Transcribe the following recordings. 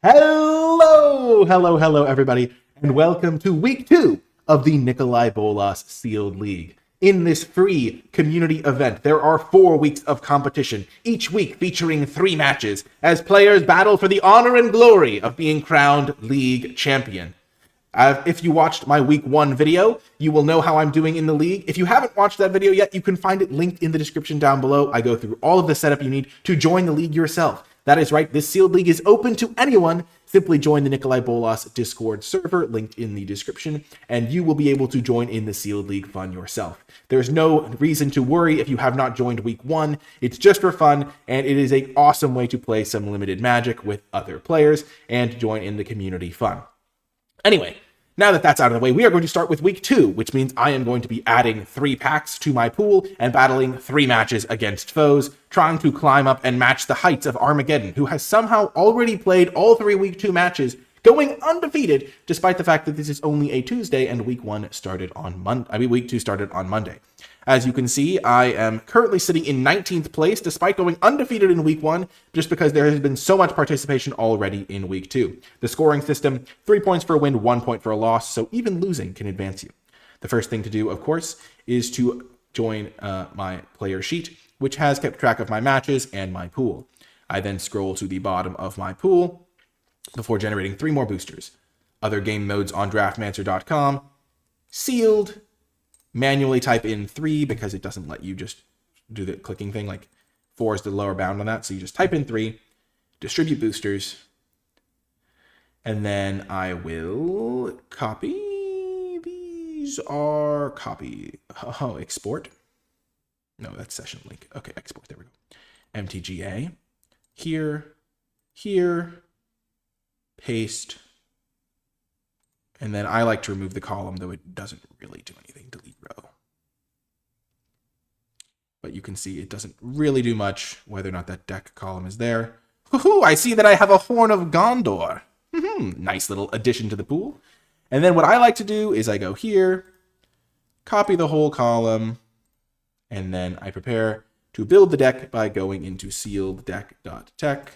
Hello, everybody, and welcome to week 2 of the NicolaiBolas Sealed League. In this free community event, there are 4 weeks of competition, each week featuring 3 matches, as players battle for the honor and glory of being crowned league champion. If you watched my week 1 video, you will know how I'm doing in the league. If you haven't watched that video yet, you can find it linked in the description down below. I go through all of the setup you need to join the league yourself. That is right, this sealed league is open to anyone. Simply join the NicolaiBolas Discord server, linked in the description, and you will be able to join in the sealed league fun yourself. There's no reason to worry if you have not joined week 1. It's just for fun, and it is an awesome way to play some limited magic with other players and join in the community fun. Anyway, now that that's out of the way, we are going to start with week 2, which means I am going to be adding 3 packs to my pool and battling 3 matches against foes, trying to climb up and match the heights of Armageddon, who has somehow already played all 3 week 2 matches, going undefeated, despite the fact that this is only a Tuesday and week 2 started on Monday. As you can see, I am currently sitting in 19th place, despite going undefeated in week 1, just because there has been so much participation already in week 2. The scoring system, 3 points for a win, 1 point for a loss, so even losing can advance you. The first thing to do, of course, is to join my player sheet, which has kept track of my matches and my pool. I then scroll to the bottom of my pool before generating 3 more boosters. Other game modes on draftmancer.com, sealed, manually type in 3 because it doesn't let you just do the clicking thing. Like 4 is the lower bound on that. So you just type in 3, distribute boosters, and then I will copy. These are copy. Oh, export. No, that's session link. Okay, export. There we go. MTGA. Here, paste. And then I like to remove the column, though it doesn't really do anything. Delete row. But you can see it doesn't really do much, whether or not that deck column is there. Woohoo! I see that I have a Horn of Gondor. Nice little addition to the pool. And then what I like to do is I go here, copy the whole column, and then I prepare to build the deck by going into sealeddeck.tech.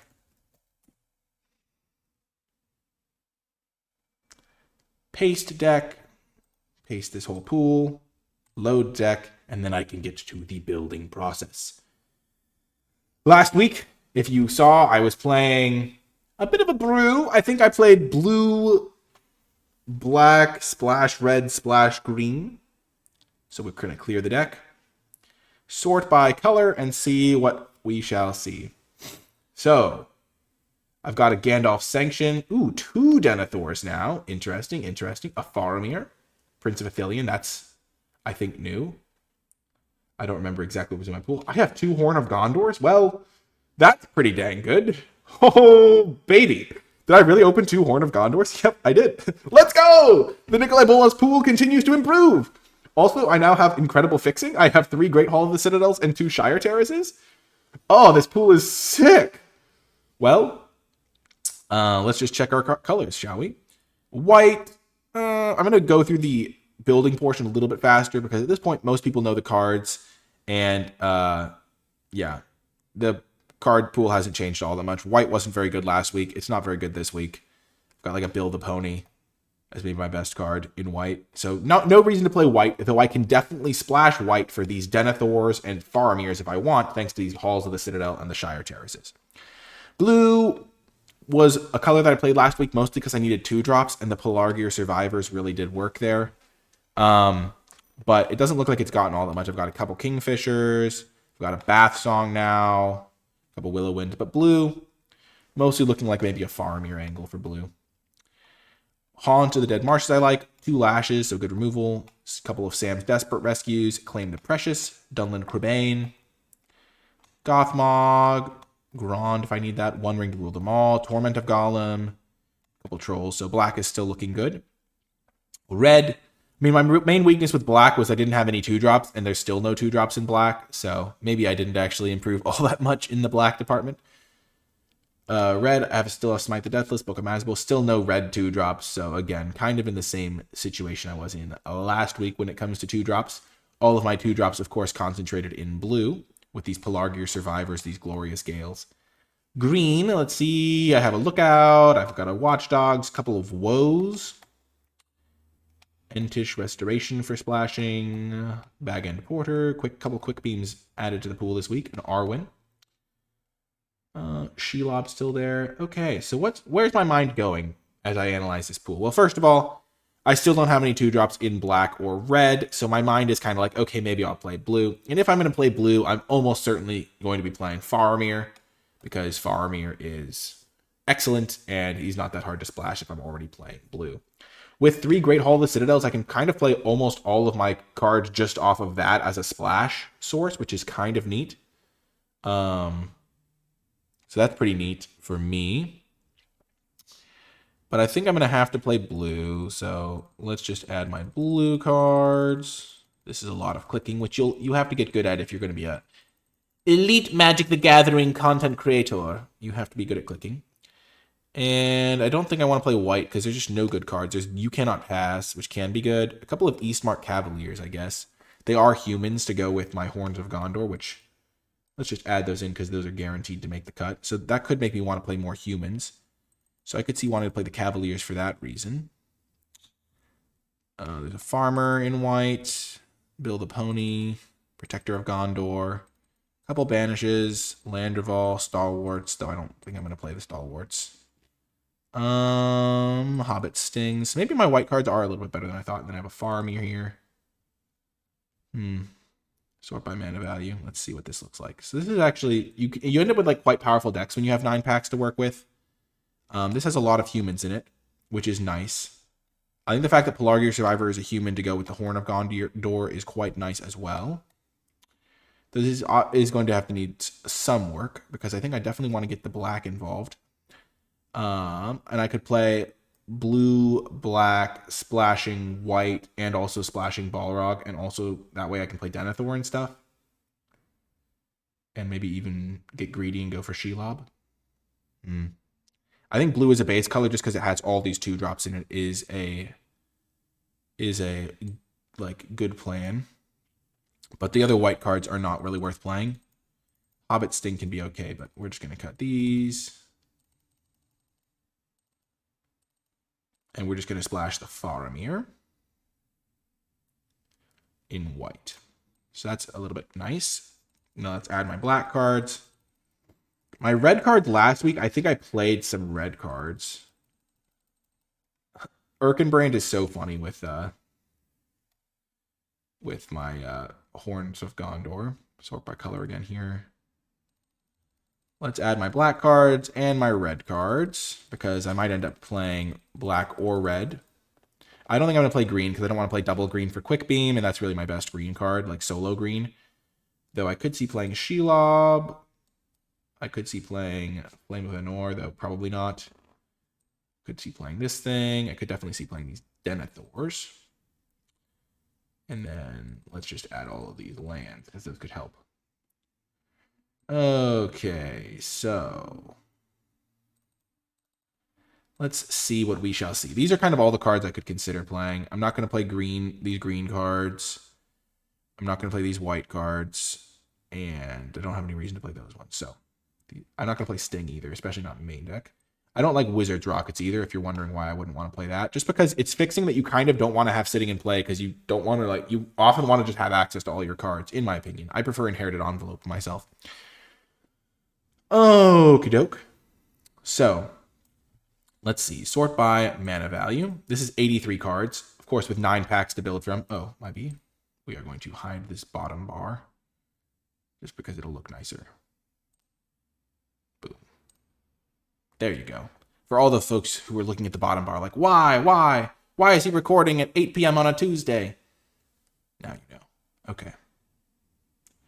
Paste deck, paste this whole pool, load deck, and then I can get to the building process. Last week, if you saw, I was playing a bit of a brew. I think I played blue, black, splash red, splash green. So we're going to clear the deck, sort by color, and see what we shall see. So I've got a Gandalf Sanction. Ooh, 2 Denethors now. Interesting. A Faramir. Prince of Athelion. That's, I think, new. I don't remember exactly what was in my pool. I have 2 Horn of Gondors. Well, that's pretty dang good. Oh, baby. Did I really open 2 Horn of Gondors? Yep, I did. Let's go! The NicolaiBolas pool continues to improve. Also, I now have incredible fixing. I have 3 Great Hall of the Citadels and 2 Shire Terraces. Oh, this pool is sick. Well, let's just check our colors, shall we? White. I'm going to go through the building portion a little bit faster because at this point, most people know the cards. And yeah, the card pool hasn't changed all that much. White wasn't very good last week. It's not very good this week. I've got like a Bill the Pony as maybe my best card in white. So no reason to play white, though I can definitely splash white for these Denethors and Faramirs if I want, thanks to these Halls of the Citadel and the Shire Terraces. Blue was a color that I played last week, mostly because I needed 2 drops, and the Pelargir Survivors really did work there. But it doesn't look like it's gotten all that much. I've got a couple Kingfishers, I've got a Bath Song now, a couple Willow Wind, but blue, mostly looking like maybe a Faramir angle for blue. Haunt of the Dead Marshes I like, 2 Lashes, so good removal, a couple of Sam's Desperate Rescues, Claim the Precious, Dunland Crebain, Gothmog, Grand if I need that, 1 Ring to rule them all, Torment of Gollum, a couple Trolls, so black is still looking good. Red, I mean, my main weakness with black was I didn't have any 2-drops, and there's still no 2-drops in black, so maybe I didn't actually improve all that much in the black department. Red, I still have Smite the Deathless, Book of Mazbel, still no red 2-drops, so again, kind of in the same situation I was in last week when it comes to 2-drops. All of my 2-drops, of course, concentrated in blue, with these Pelargir Survivors, these Glorious Gales. Green, let's see. I have a Lookout. I've got a Watchdogs, couple of Woes. Entish Restoration for splashing. Bag End Porter. Couple quick beams added to the pool this week. An Arwen. Shelob still there. Okay, so where's my mind going as I analyze this pool? Well, first of all, I still don't have any 2-drops in black or red, so my mind is kind of like, okay, maybe I'll play blue. And if I'm going to play blue, I'm almost certainly going to be playing Faramir, because Faramir is excellent, and he's not that hard to splash if I'm already playing blue. With 3 Great Hall of the Citadels, I can kind of play almost all of my cards just off of that as a splash source, which is kind of neat. So that's pretty neat for me. But I think I'm going to have to play blue. So let's just add my blue cards. This is a lot of clicking, which you have to get good at if you're going to be a elite Magic the Gathering content creator. You have to be good at clicking. And I don't think I want to play white because there's just no good cards. There's You Cannot Pass, which can be good. A couple of Eastmark Cavaliers, I guess. They are humans to go with my Horns of Gondor, which... let's just add those in because those are guaranteed to make the cut. So that could make me want to play more humans. So I could see wanting to play the Cavaliers for that reason. There's a Farmer in white. Bill the Pony. Protector of Gondor. Couple Banishes. Landerval. Stalwarts. Though I don't think I'm going to play the Stalwarts. Hobbit Stings. Maybe my white cards are a little bit better than I thought. And then I have a Faramir here. Sort by mana value. Let's see what this looks like. So this is actually, you end up with like quite powerful decks when you have 9 packs to work with. This has a lot of humans in it, which is nice. I think the fact that Pelargir Survivor is a human to go with the Horn of Gondor is quite nice as well. This is going to have to need some work because I think I definitely want to get the black involved. And I could play blue, black, splashing white, and also splashing Balrog, and also that way I can play Denethor and stuff. And maybe even get greedy and go for Shelob. I think blue is a base color just because it has all these 2-drops in it is a like good plan. But the other white cards are not really worth playing. Hobbit Sting can be okay, but we're just going to cut these. And we're just going to splash the Faramir in white. So that's a little bit nice. Now let's add my black cards. My red cards last week, I think I played some red cards. Erkenbrand is so funny with my Horns of Gondor. Sort by color again here. Let's add my black cards and my red cards because I might end up playing black or red. I don't think I'm going to play green because I don't want to play double green for Quick Beam, and that's really my best green card, like solo green. Though I could see playing Shelob. I could see playing Flame of Anor, though probably not. Could see playing this thing. I could definitely see playing these Denethors. And then let's just add all of these lands because those could help. Okay, so let's see what we shall see. These are kind of all the cards I could consider playing. I'm not going to play these green cards. I'm not going to play these white cards. And I don't have any reason to play those ones. So I'm not going to play Sting either, especially not in main deck. I don't like Wizard's Rockets either, if you're wondering why I wouldn't want to play that. Just because it's fixing that you kind of don't want to have sitting in play because you don't want to, you often want to just have access to all your cards, in my opinion. I prefer Inherited Envelope myself. Okie doke. So, let's see. Sort by mana value. This is 83 cards, of course, with 9 packs to build from. Oh, might be. We are going to hide this bottom bar just because it'll look nicer. Boom. There you go. For all the folks who are looking at the bottom bar, like, why is he recording at 8 p.m. on a Tuesday? Now you know. Okay.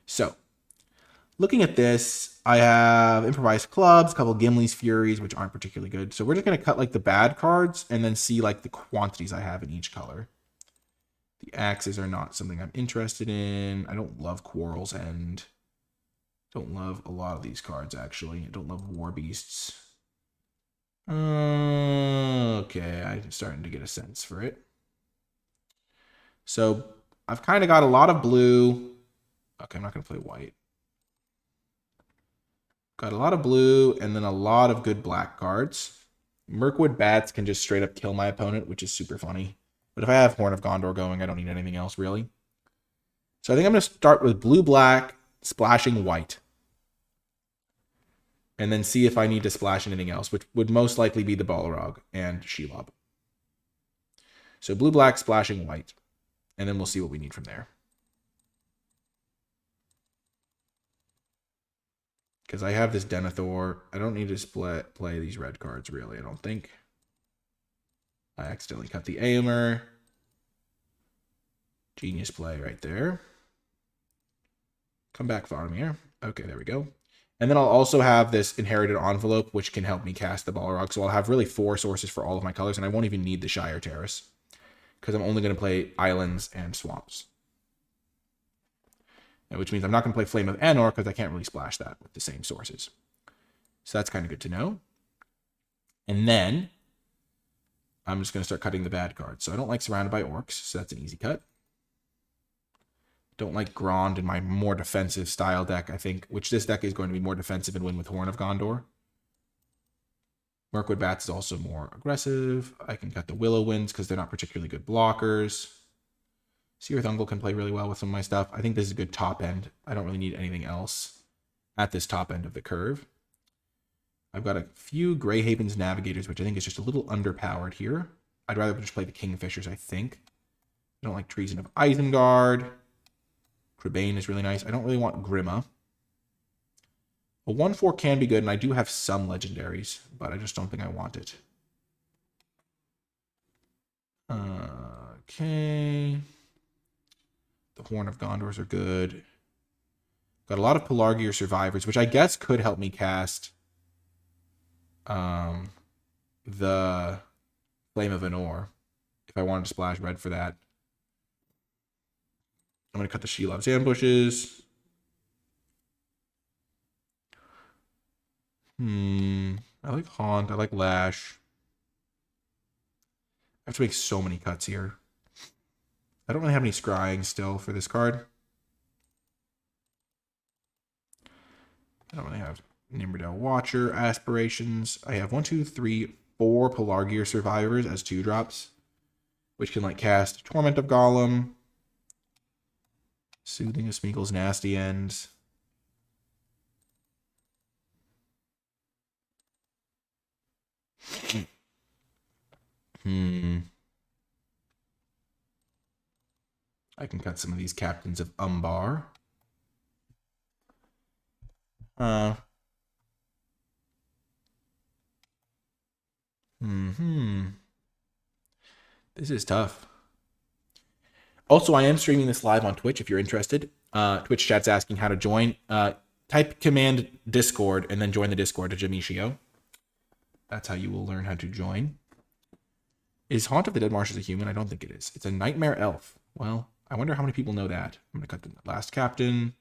So, looking at this, I have Improvised Clubs, a couple of Gimli's Furies, which aren't particularly good. So we're just going to cut, the bad cards and then see, the quantities I have in each color. The Axes are not something I'm interested in. I don't love Quarrel's End. Don't love a lot of these cards, actually. I don't love War Beasts. Okay, I'm starting to get a sense for it. So I've kind of got a lot of blue. Okay, I'm not going to play white. Got a lot of blue and then a lot of good black cards. Mirkwood Bats can just straight up kill my opponent, which is super funny. But if I have Horn of Gondor going, I don't need anything else, really. So I think I'm going to start with blue-black, splashing white. And then see if I need to splash anything else, which would most likely be the Balrog and Shelob. So blue-black, splashing white. And then we'll see what we need from there. Because I have this Denethor. I don't need to play these red cards, really, I don't think. I accidentally cut the Aomer. Genius play right there. Come back, Faramir. Okay, there we go. And then I'll also have this Inherited Envelope, which can help me cast the Balrog. So I'll have really 4 sources for all of my colors, and I won't even need the Shire Terrace. Because I'm only going to play islands and swamps. Which means I'm not going to play Flame of Anor because I can't really splash that with the same sources. So that's kind of good to know. And then I'm just going to start cutting the bad cards. So I don't like Surrounded by Orcs, so that's an easy cut. Don't like Grond in my more defensive style deck, I think, which this deck is going to be more defensive and win with Horn of Gondor. Mirkwood Bats is also more aggressive. I can cut the Willow Winds because they're not particularly good blockers. Seereth Ungol can play really well with some of my stuff. I think this is a good top end. I don't really need anything else at this top end of the curve. I've got a few Greyhaven's Navigators, which I think is just a little underpowered here. I'd rather just play the Kingfishers, I think. I don't like Treason of Isengard. Crebain is really nice. I don't really want Grima. A 1/4 can be good, and I do have some legendaries, but I just don't think I want it. Okay. The Horn of Gondors are good. Got a lot of Pelargir Survivors, which I guess could help me cast the Flame of Anor if I wanted to splash red for that. I'm going to cut the Shelob's Ambushes. I like Haunt. I like Lash. I have to make so many cuts here. I don't really have any scrying still for this card. I don't really have Nimrodale Watcher aspirations. I have 1, 2, 3, 4 Pelargir Survivors as 2-drops, which can like cast Torment of Gollum, Soothing of Smeagol's Nasty Ends. I can cut some of these Captains of Umbar. This is tough. Also, I am streaming this live on Twitch if you're interested. Twitch chat's asking how to join. Type command Discord and then join the Discord to Jamishio. That's how you will learn how to join. Is Haunt of the Dead Marshes a human? I don't think it is. It's a Nightmare Elf. Well, I wonder how many people know that. I'm going to cut the last captain.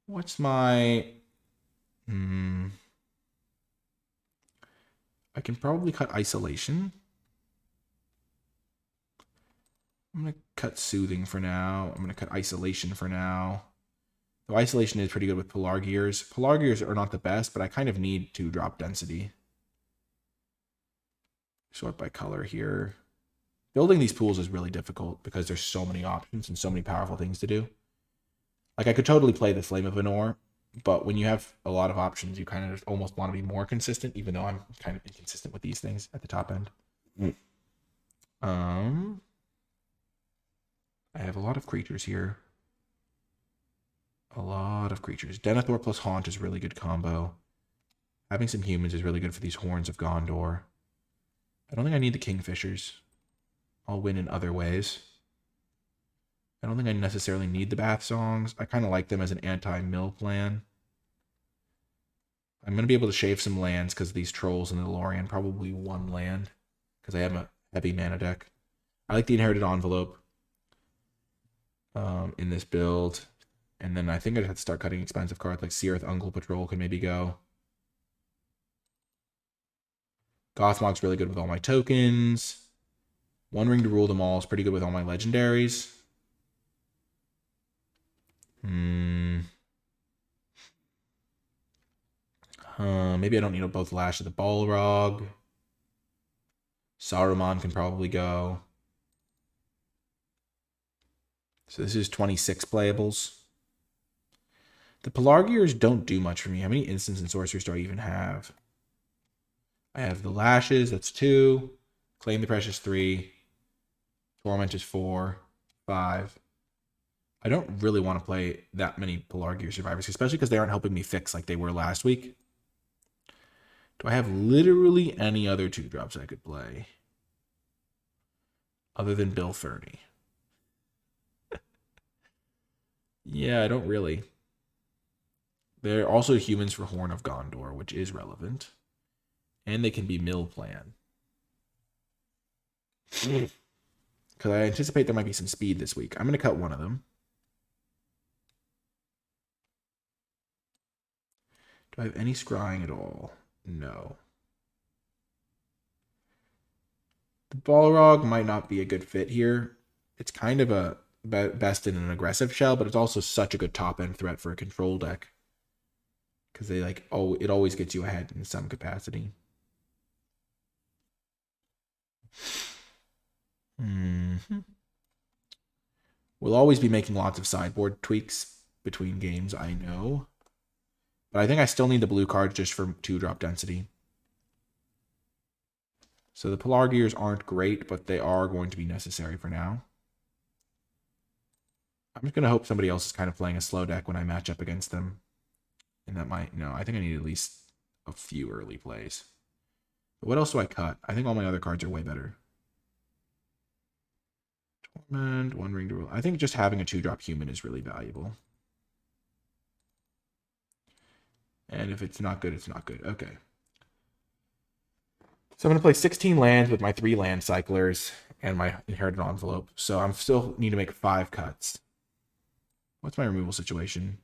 What's my... I can probably cut Isolation. I'm going to cut Soothing for now. I'm going to cut Isolation for now. Though Isolation is pretty good with Pelargirs. Pelargirs are not the best, but I kind of need to drop density. Sort by color here. Building these pools is really difficult because there's so many options and so many powerful things to do. Like, I could totally play the Flame of Anor, but when you have a lot of options, you kind of just almost want to be more consistent, even though I'm kind of inconsistent with these things at the top end. I have a lot of creatures here. A lot of creatures. Denethor plus Haunt is a really good combo. Having some humans is really good for these Horns of Gondor. I don't think I need the Kingfishers. I'll win in other ways. I don't think I necessarily need the Bath Songs. I kind of like them as an anti-mill plan. I'm going to be able to shave some lands because of these Trolls and the Lorien. Probably 1 land because I have a heavy mana deck. I like the Inherited Envelope in this build. And then I think I'd have to start cutting expensive cards like Seereth Ungol Patrol can maybe go. Gothmog's really good with all my tokens. One Ring to Rule Them All is pretty good with all my legendaries. Maybe I don't need both Lash of the Balrog. Saruman can probably go. So this is 26 playables. The Pelargiers don't do much for me. How many instants and sorceries do I even have? I have the Lashes, that's 2. Claim the Precious, 3. Torment is 4. 5. I don't really want to play that many Pelargier Survivors, especially because they aren't helping me fix like they were last week. Do I have literally any other 2-drops I could play? Other than Bill Ferny. Yeah, I don't really. They're also humans for Horn of Gondor, which is relevant. And they can be mill plan. Because I anticipate there might be some speed this week. I'm going to cut one of them. Do I have any scrying at all? No. The Balrog might not be a good fit here. It's kind of a best in an aggressive shell, but it's also such a good top-end threat for a control deck. Because they like, oh, it always gets you ahead in some capacity. We'll always be making lots of sideboard tweaks between games, I know. But I think I still need the blue card just for 2-drop density. So the Pelargiers aren't great, but they are going to be necessary for now. I'm just going to hope somebody else is kind of playing a slow deck when I match up against them. And that might, no, I think I need at least a few early plays. But what else do I cut? I think all my other cards are way better. Torment, One Ring to Rule. I think just having a 2-drop human is really valuable. And if it's not good, it's not good. Okay. So I'm going to play 16 lands with my 3 land cyclers and my inherited envelope. So I'm still need to make 5 cuts. What's my removal situation?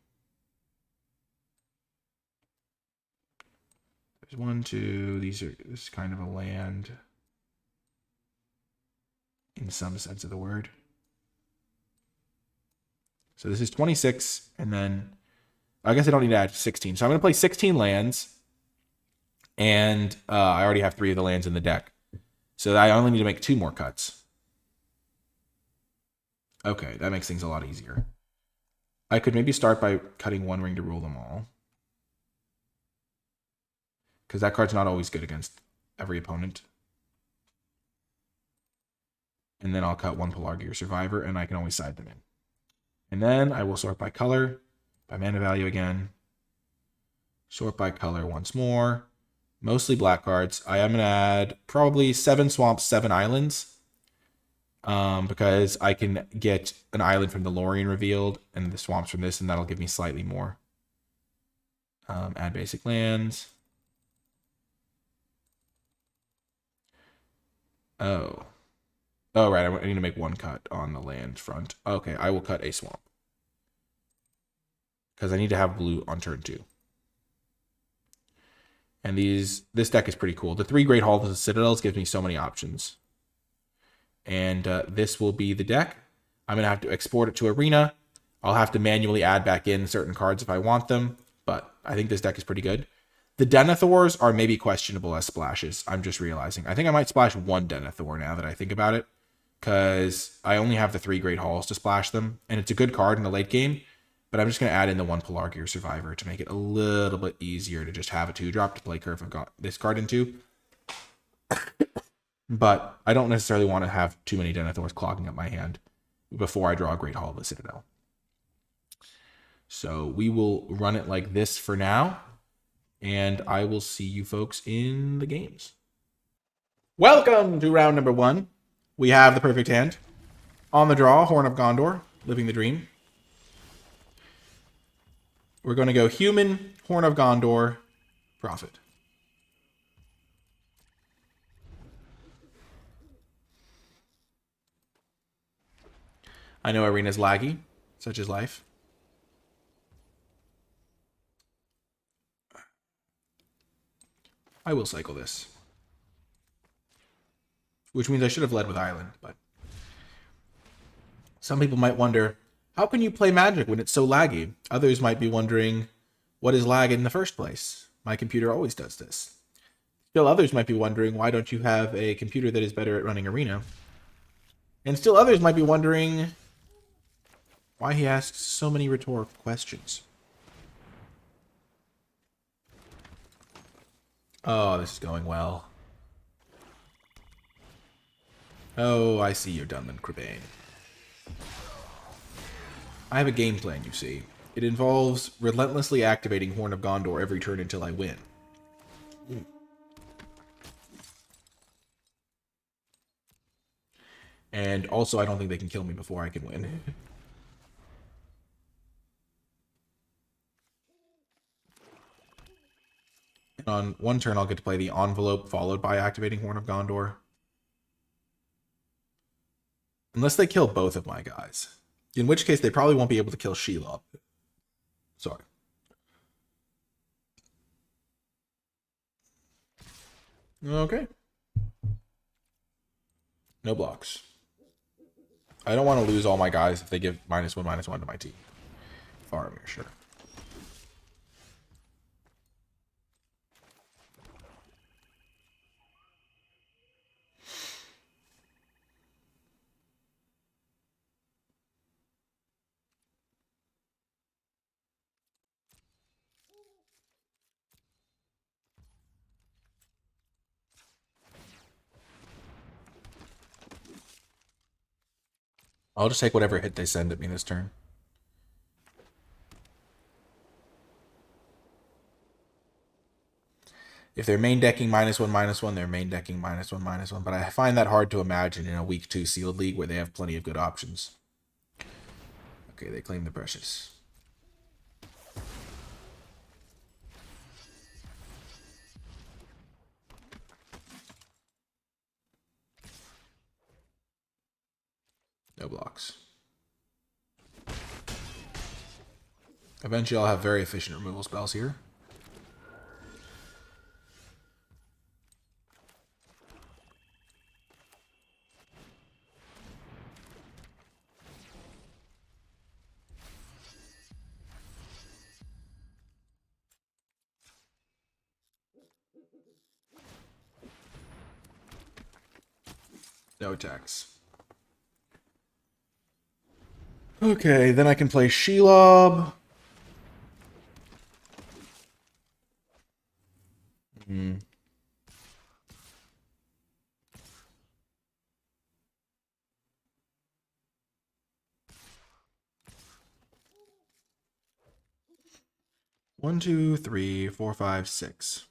There's 1, 2. This is kind of a land in some sense of the word. So this is 26, and then I guess I don't need to add 16. So I'm going to play 16 lands, and I already have 3 of the lands in the deck. So I only need to make 2 more cuts. Okay, that makes things a lot easier. I could maybe start by cutting One Ring to Rule them all. Because that card's not always good against every opponent. And then I'll cut 1 Pelargier Survivor, and I can always side them in. And then I will sort by color, by mana value again. Sort by color once more. Mostly black cards. I am going to add probably 7 swamps, 7 islands. Because I can get an island from the Lorien revealed, and the swamps from this, and that'll give me slightly more. Add basic lands. Oh, right. I need to make 1 cut on the land front. Okay, I will cut a swamp. Because I need to have blue on turn 2. And this deck is pretty cool. The 3 Great Halls of Citadels gives me so many options. And this will be the deck. I'm going to have to export it to Arena. I'll have to manually add back in certain cards if I want them. But I think this deck is pretty good. The Denethors are maybe questionable as splashes. I'm just realizing. I think I might splash 1 Denethor now that I think about it. Because I only have the 3 Great Halls to splash them. And it's a good card in the late game. But I'm just going to add in the 1 Pelargier Survivor to make it a little bit easier to just have a 2-drop to play Curve of this card into. But I don't necessarily want to have too many Denethors clogging up my hand before I draw a Great Hall of the Citadel. So we will run it like this for now. And I will see you folks in the games. Welcome to round number 1. We have the perfect hand. On the draw, Horn of Gondor, living the dream. We're going to go human, Horn of Gondor, Prophet. I know Arena's laggy, such is life. I will cycle this. Which means I should have led with Island, but some people might wonder, how can you play Magic when it's so laggy? Others might be wondering, what is lag in the first place? My computer always does this. Still others might be wondering, why don't you have a computer that is better at running Arena? And still others might be wondering why he asks so many rhetorical questions. Oh, this is going well. Oh, I see you're done then, Crabane. I have a game plan, you see. It involves relentlessly activating Horn of Gondor every turn until I win. And also, I don't think they can kill me before I can win. And on one turn, I'll get to play the Envelope, followed by activating Horn of Gondor. Unless they kill both of my guys. In which case, they probably won't be able to kill Shelob. Sorry. Okay. No blocks. I don't want to lose all my guys if they give -1/-1 to my team. Faramir, sure. I'll just take whatever hit they send at me this turn. If they're main decking -1/-1, they're main decking -1/-1. But I find that hard to imagine in a week 2 sealed league where they have plenty of good options. Okay, they claim the precious. No blocks. Eventually I'll have very efficient removal spells here. No attacks. Okay, then I can play Shelob. Hmm. One, two, three, four, five, six.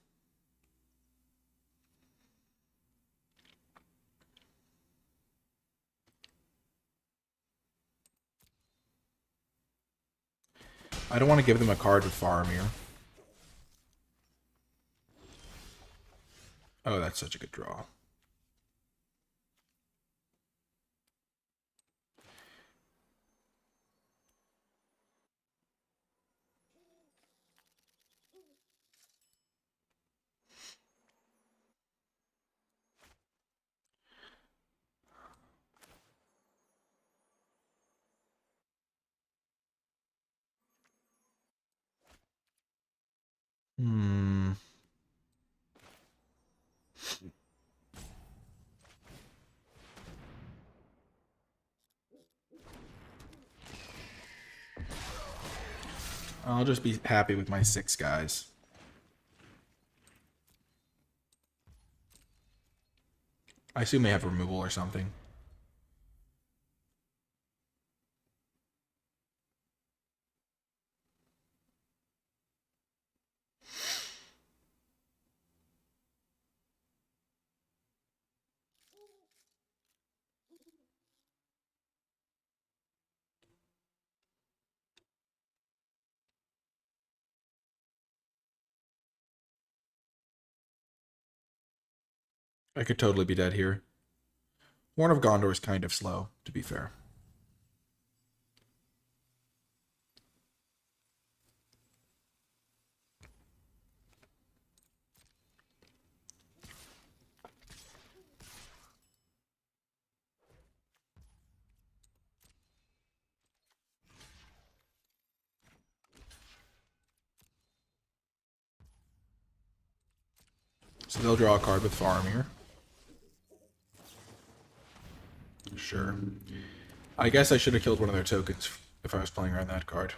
I don't want to give them a card with Faramir. Oh, that's such a good draw. Hmm. I'll just be happy with my 6 guys. I assume they have removal or something. I could totally be dead here. Horn of Gondor is kind of slow, to be fair. So they'll draw a card with Faramir. Sure. I guess I should have killed one of their tokens if I was playing around that card.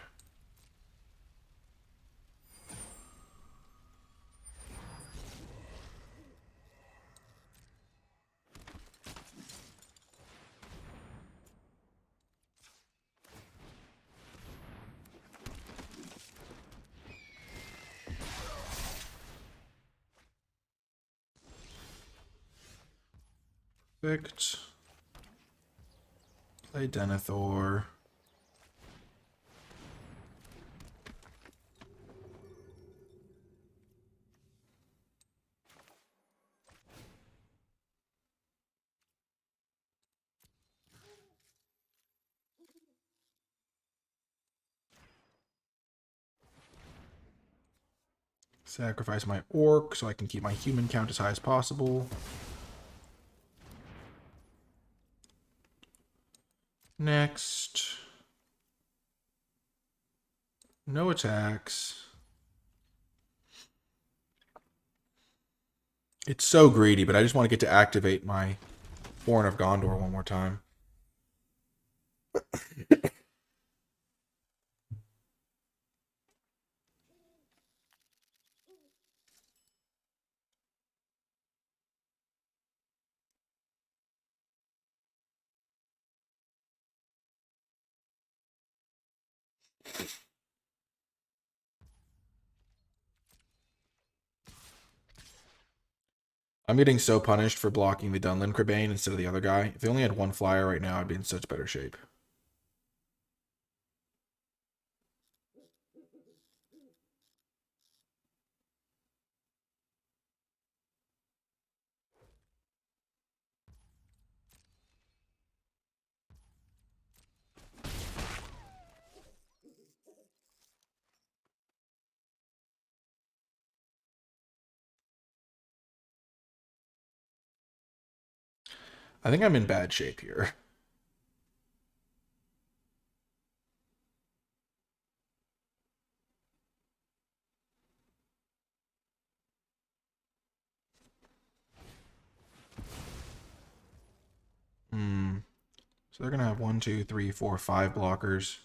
Perfect. Play Denethor. Sacrifice my orc so I can keep my human count as high as possible. Next. No attacks. It's so greedy, but I just want to get to activate my Horn of Gondor one more time. I'm getting so punished for blocking the Dunlin Crebain instead of the other guy. If they only had one flyer right now, I'd be in such better shape. I think I'm in bad shape here. So they're going to have 1, 2, 3, 4, 5 blockers.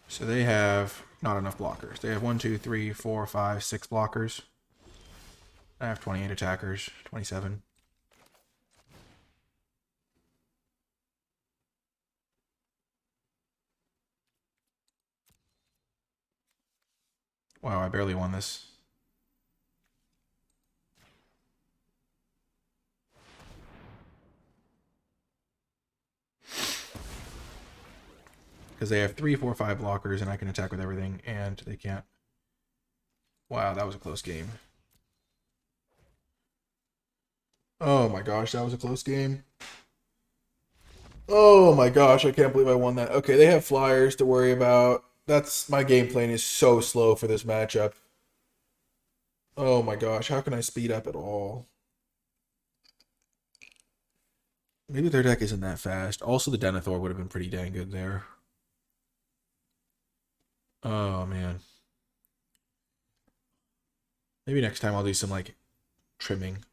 So they have not enough blockers. They have 1, 2, 3, 4, 5, 6 blockers. I have 28 attackers, 27. Wow, I barely won this. Because they have 3, 4, 5 blockers, and I can attack with everything, and they can't. Wow, that was a close game. Oh my gosh, that was a close game. Oh my gosh, I can't believe I won that. Okay, they have flyers to worry about. That's my game plan is so slow for this matchup. Oh my gosh, how can I speed up at all? Maybe their deck isn't that fast. Also, the Denethor would have been pretty dang good there. Oh man. Maybe next time I'll do some like trimming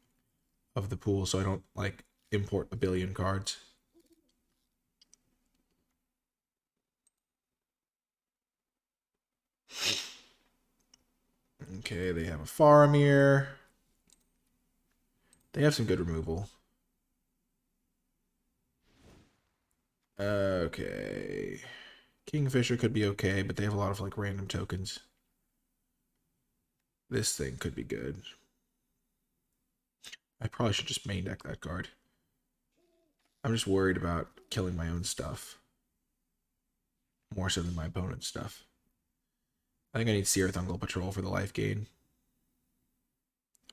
of the pool so I don't like import a billion cards. Okay, they have a Faramir. They have some good removal. Okay. Kingfisher could be okay, but they have a lot of like random tokens. This thing could be good. I probably should just main deck that card. I'm just worried about killing my own stuff. More so than my opponent's stuff. I think I need Seer Thungle Patrol for the life gain.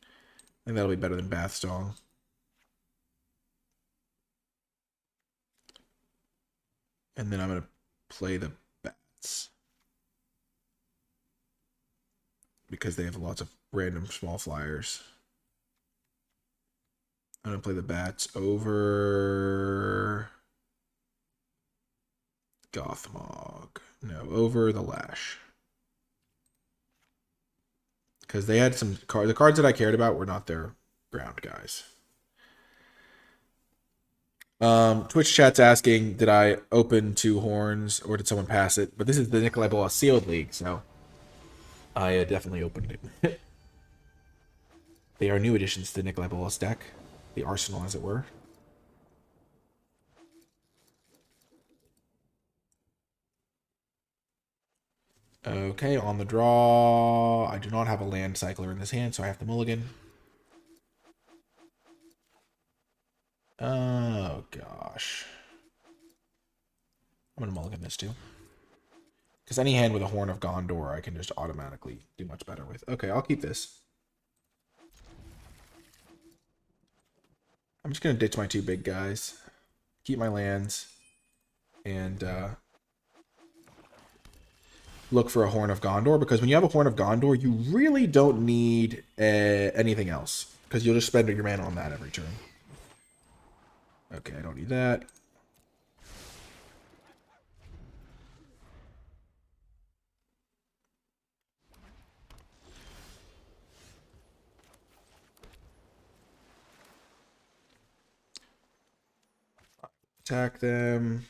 I think that'll be better than Bathstong. And then I'm going to play the bats. Because they have lots of random small flyers. I'm going to play the bats over Gothmog. No, over the Lash. Because they had some cards. The cards that I cared about were not their ground guys. Twitch chat's asking, did I open 2 horns or did someone pass it? But this is the NicolaiBolas Sealed League, so I definitely opened it. They are new additions to the NicolaiBolas deck. The arsenal, as it were. Okay, on the draw. I do not have a land cycler in this hand, so I have to mulligan. Oh, gosh. I'm going to mulligan this too. Because any hand with a Horn of Gondor, I can just automatically do much better with. Okay, I'll keep this. I'm just going to ditch my 2 big guys. Keep my lands. And look for a Horn of Gondor. Because when you have a Horn of Gondor, you really don't need anything else. Because you'll just spend your mana on that every turn. Okay, I don't need that. Attack them.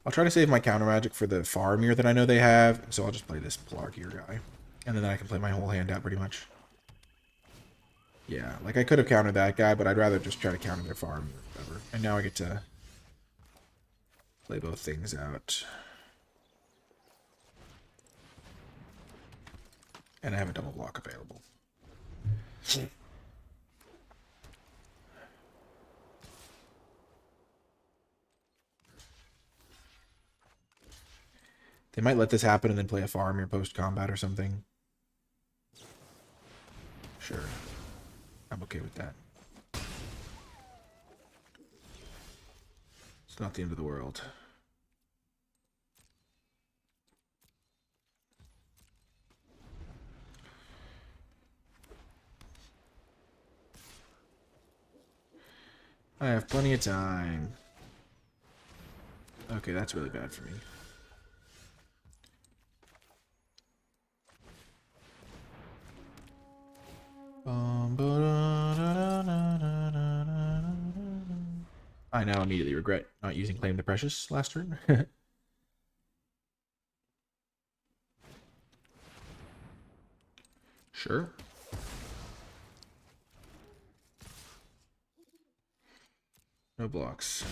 I'll try to save my counter magic for the Faramir that I know they have. So I'll just play this Pelargir guy. And then I can play my whole hand out pretty much. Yeah, like I could have countered that guy, but I'd rather just try to counter their Faramir or whatever. And now I get to play both things out. And I have a double block available. They might let this happen and then play a Faramir post-combat or something. Sure. I'm okay with that. It's not the end of the world. I have plenty of time. Okay, that's really bad for me. I now immediately regret not using Claim the Precious last turn. Sure. No blocks.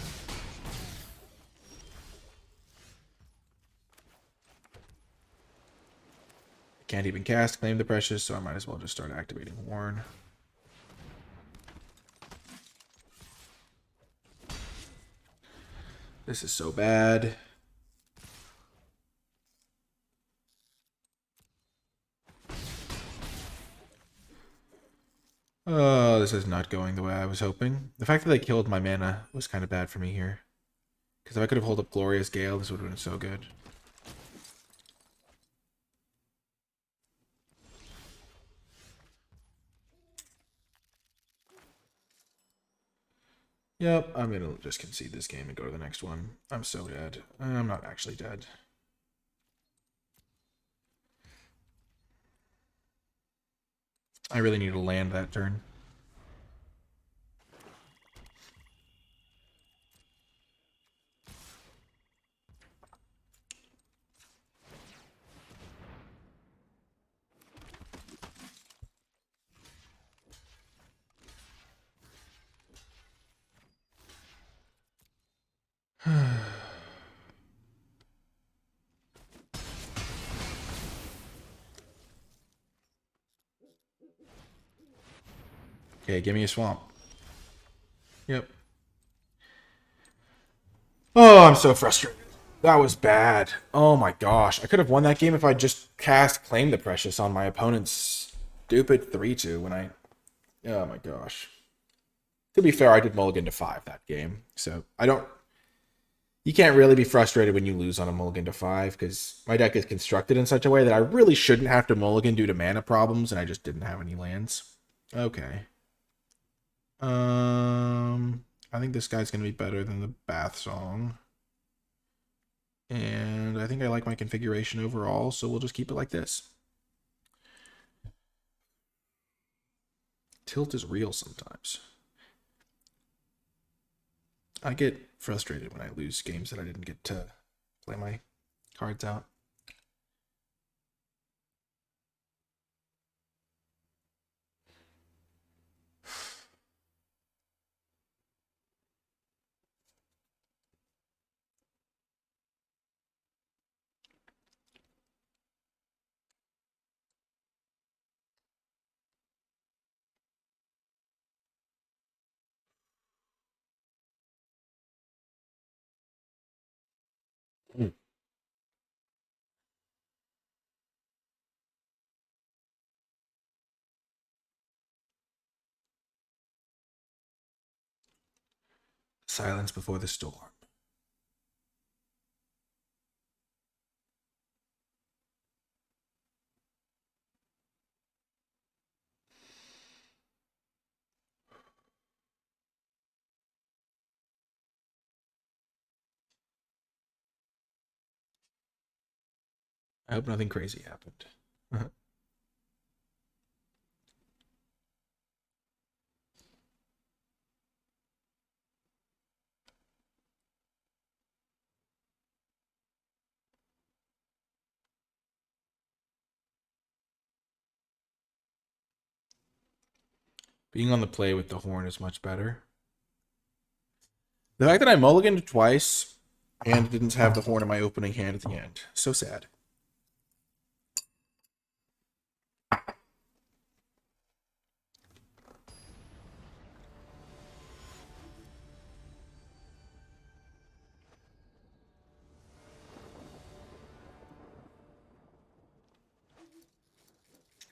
Can't even cast Claim the Precious, so I might as well just start activating Warn. This is so bad. Oh, this is not going the way I was hoping. The fact that they killed my mana was kind of bad for me here. Because if I could have held up Glorious Gale, this would have been so good. Yep, I'm going to just concede this game and go to the next one. I'm so dead. I'm not actually dead. I really need to land that turn. Okay, give me a swamp. Yep. Oh, I'm so frustrated. That was bad. Oh my gosh. I could have won that game if I just cast Claim the Precious on my opponent's stupid 3-2 when I... Oh my gosh. To be fair, I did mulligan to 5 that game. So I don't You can't really be frustrated when you lose on a mulligan to 5, because my deck is constructed in such a way that I really shouldn't have to mulligan due to mana problems, and I just didn't have any lands. Okay. I think this guy's going to be better than the Bath Song. And I think I like my configuration overall, so we'll just keep it like this. Tilt is real sometimes. I get frustrated when I lose games that I didn't get to play my cards out. Silence before the storm. I hope nothing crazy happened. Being on the play with the horn is much better. The fact that I mulliganed twice and didn't have the horn in my opening hand at the end. So sad.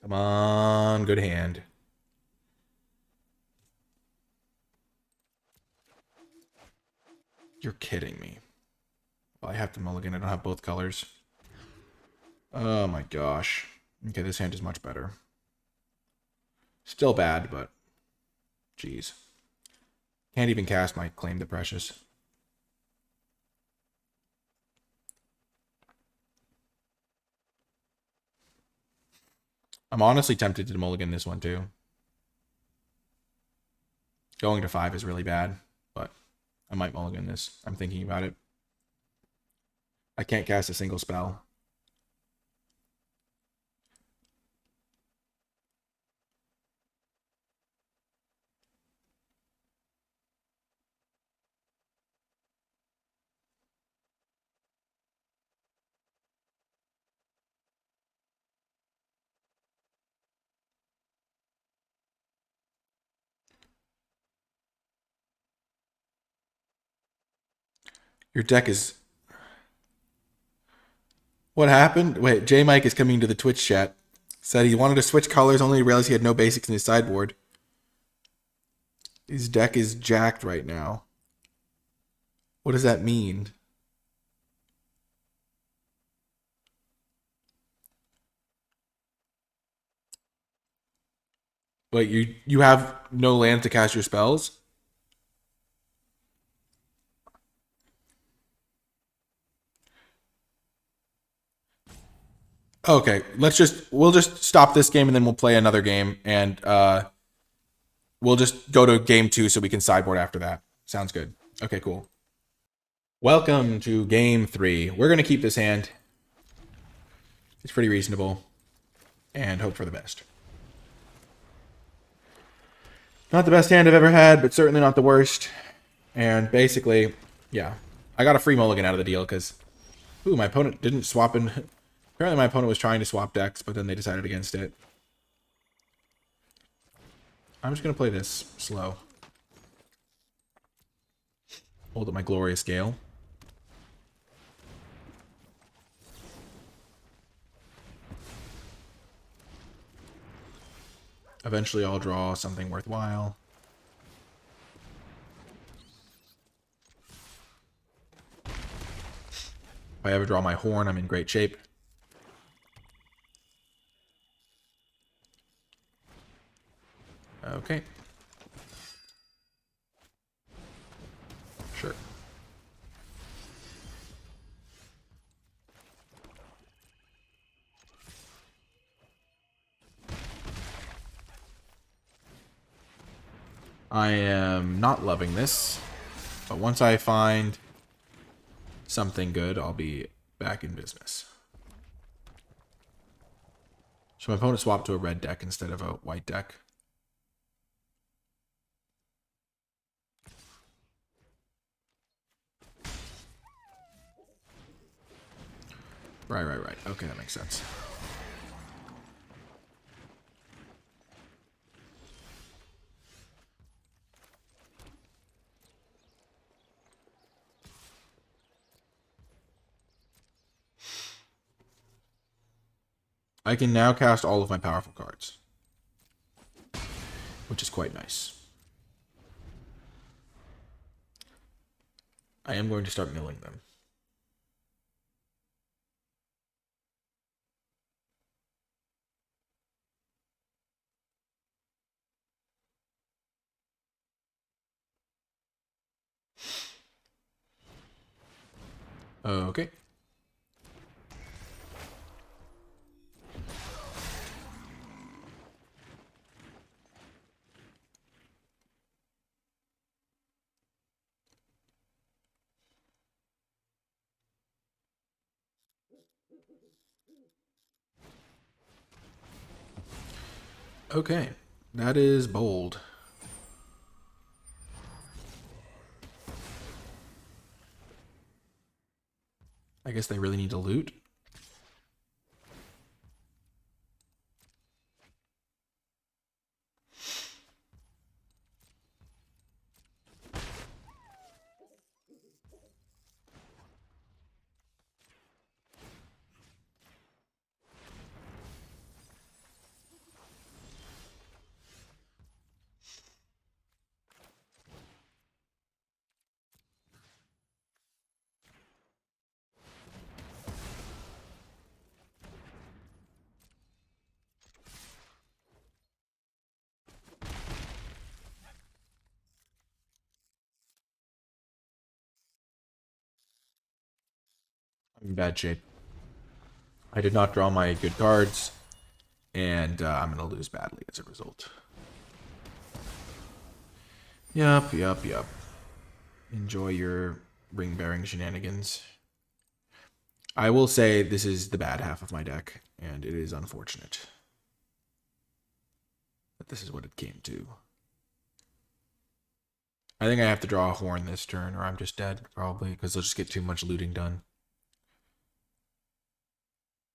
Come on, good hand. You're kidding me. Well, I have to mulligan. I don't have both colors. Oh my gosh. Okay, this hand is much better. Still bad, but jeez. Can't even cast my Claim the Precious. I'm honestly tempted to mulligan this one too. Going to 5 is really bad, but I might mulligan this. I'm thinking about it. I can't cast a single spell. Your deck is... What happened? Wait, J Mike is coming to the Twitch chat. Said he wanted to switch colors, only realized he had no basics in his sideboard. His deck is jacked right now. What does that mean? Wait, you have no land to cast your spells? Okay, we'll just stop this game and then we'll play another game, and we'll just go to game 2 so we can sideboard after that. Sounds good. Okay, cool. Welcome to game 3. We're gonna keep this hand. It's pretty reasonable, and hope for the best. Not the best hand I've ever had, but certainly not the worst. And basically, yeah, I got a free mulligan out of the deal because, my opponent didn't swap in. Apparently my opponent was trying to swap decks, but then they decided against it. I'm just going to play this slow. Hold up my glorious gale. Eventually I'll draw something worthwhile. I ever draw my horn, I'm in great shape. Okay. Sure. I am not loving this, but once I find something good, I'll be back in business. So my opponent swapped to a red deck instead of a white deck. Right. Okay, that makes sense. I can now cast all of my powerful cards, which is quite nice. I am going to start milling them. Okay. Okay. That is bold. I guess they really need to loot. I'm in bad shape. I did not draw my good cards, and I'm going to lose badly as a result. Yup. Enjoy your ring-bearing shenanigans. I will say this is the bad half of my deck, and it is unfortunate that this is what it came to. I think I have to draw a horn this turn, or I'm just dead, probably, because they'll just get too much looting done.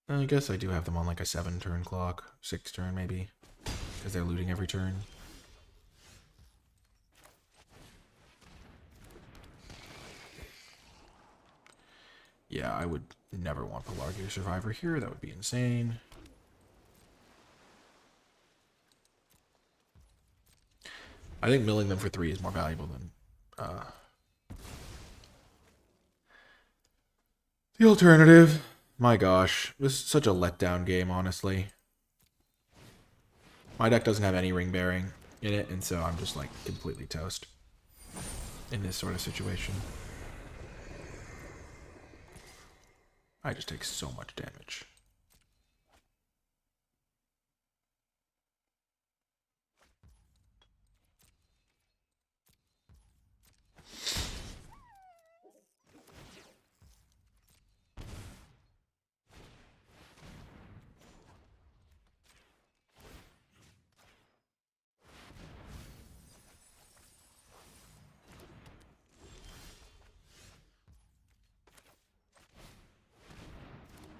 I guess I do have them on like a 7-turn clock, 6-turn maybe, because they're looting every turn. Yeah, I would never want Pelargir Survivor here. That would be insane. I think milling them for 3 is more valuable than the alternative. My gosh, this is such a letdown game, honestly. My deck doesn't have any ring bearing in it, and so I'm just like completely toast in this sort of situation. I just take so much damage.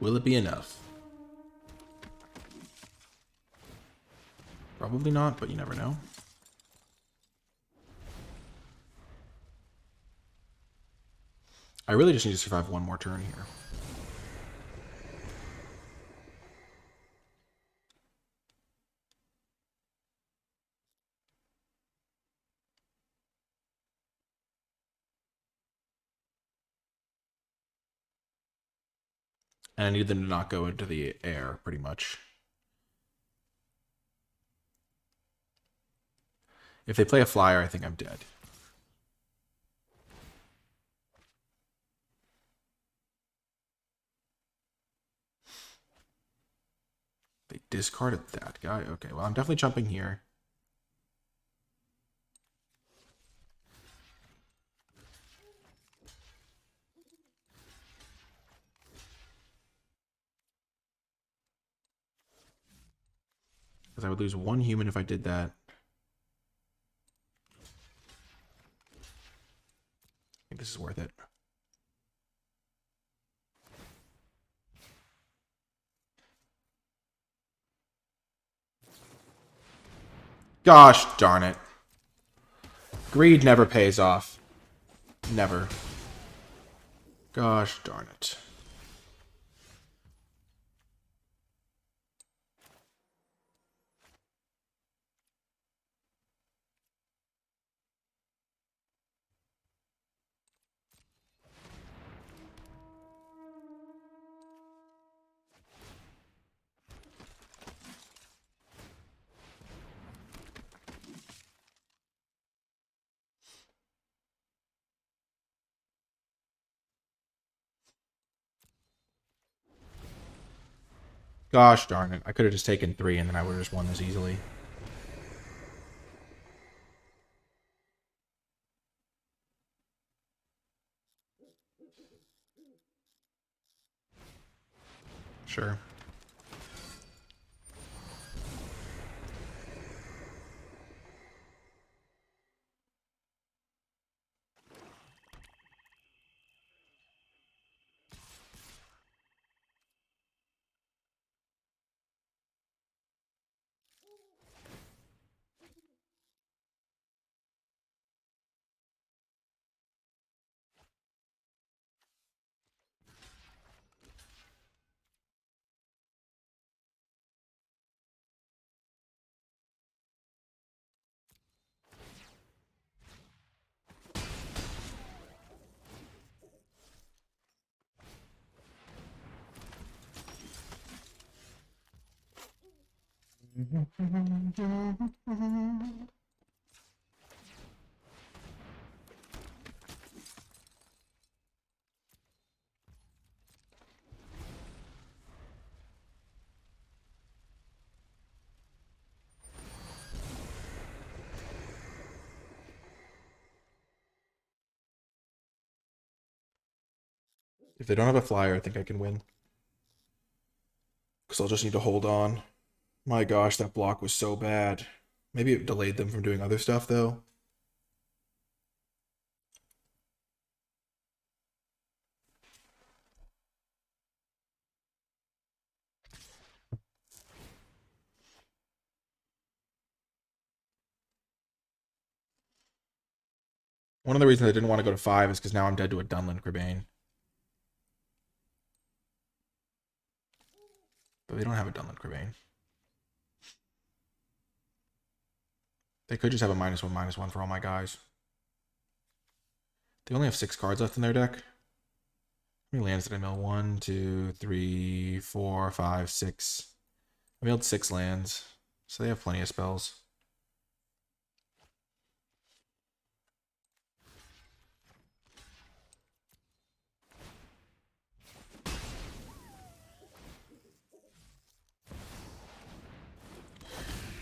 Will it be enough? Probably not, but you never know. I really just need to survive one more turn here. And I need them to not go into the air, pretty much. If they play a flyer, I think I'm dead. They discarded that guy. Okay, well, I'm definitely jumping here. Because I would lose one human if I did that. I think this is worth it. Gosh darn it. Greed never pays off. Never. Gosh darn it. Gosh darn it. I could have just taken 3 and then I would have just won this easily. Sure. If they don't have a flyer, I think I can win. Because I'll just need to hold on. My gosh, that block was so bad. Maybe it delayed them from doing other stuff, though. One of the reasons I didn't want to go to 5 is because now I'm dead to a Dunlin Crebain. But they don't have a Dunlin Crebain. They could just have a -1/-1 for all my guys. They only have 6 cards left in their deck. How many lands did I mill? 1, 2, 3, 4, 5, 6. I milled 6 lands, so they have plenty of spells.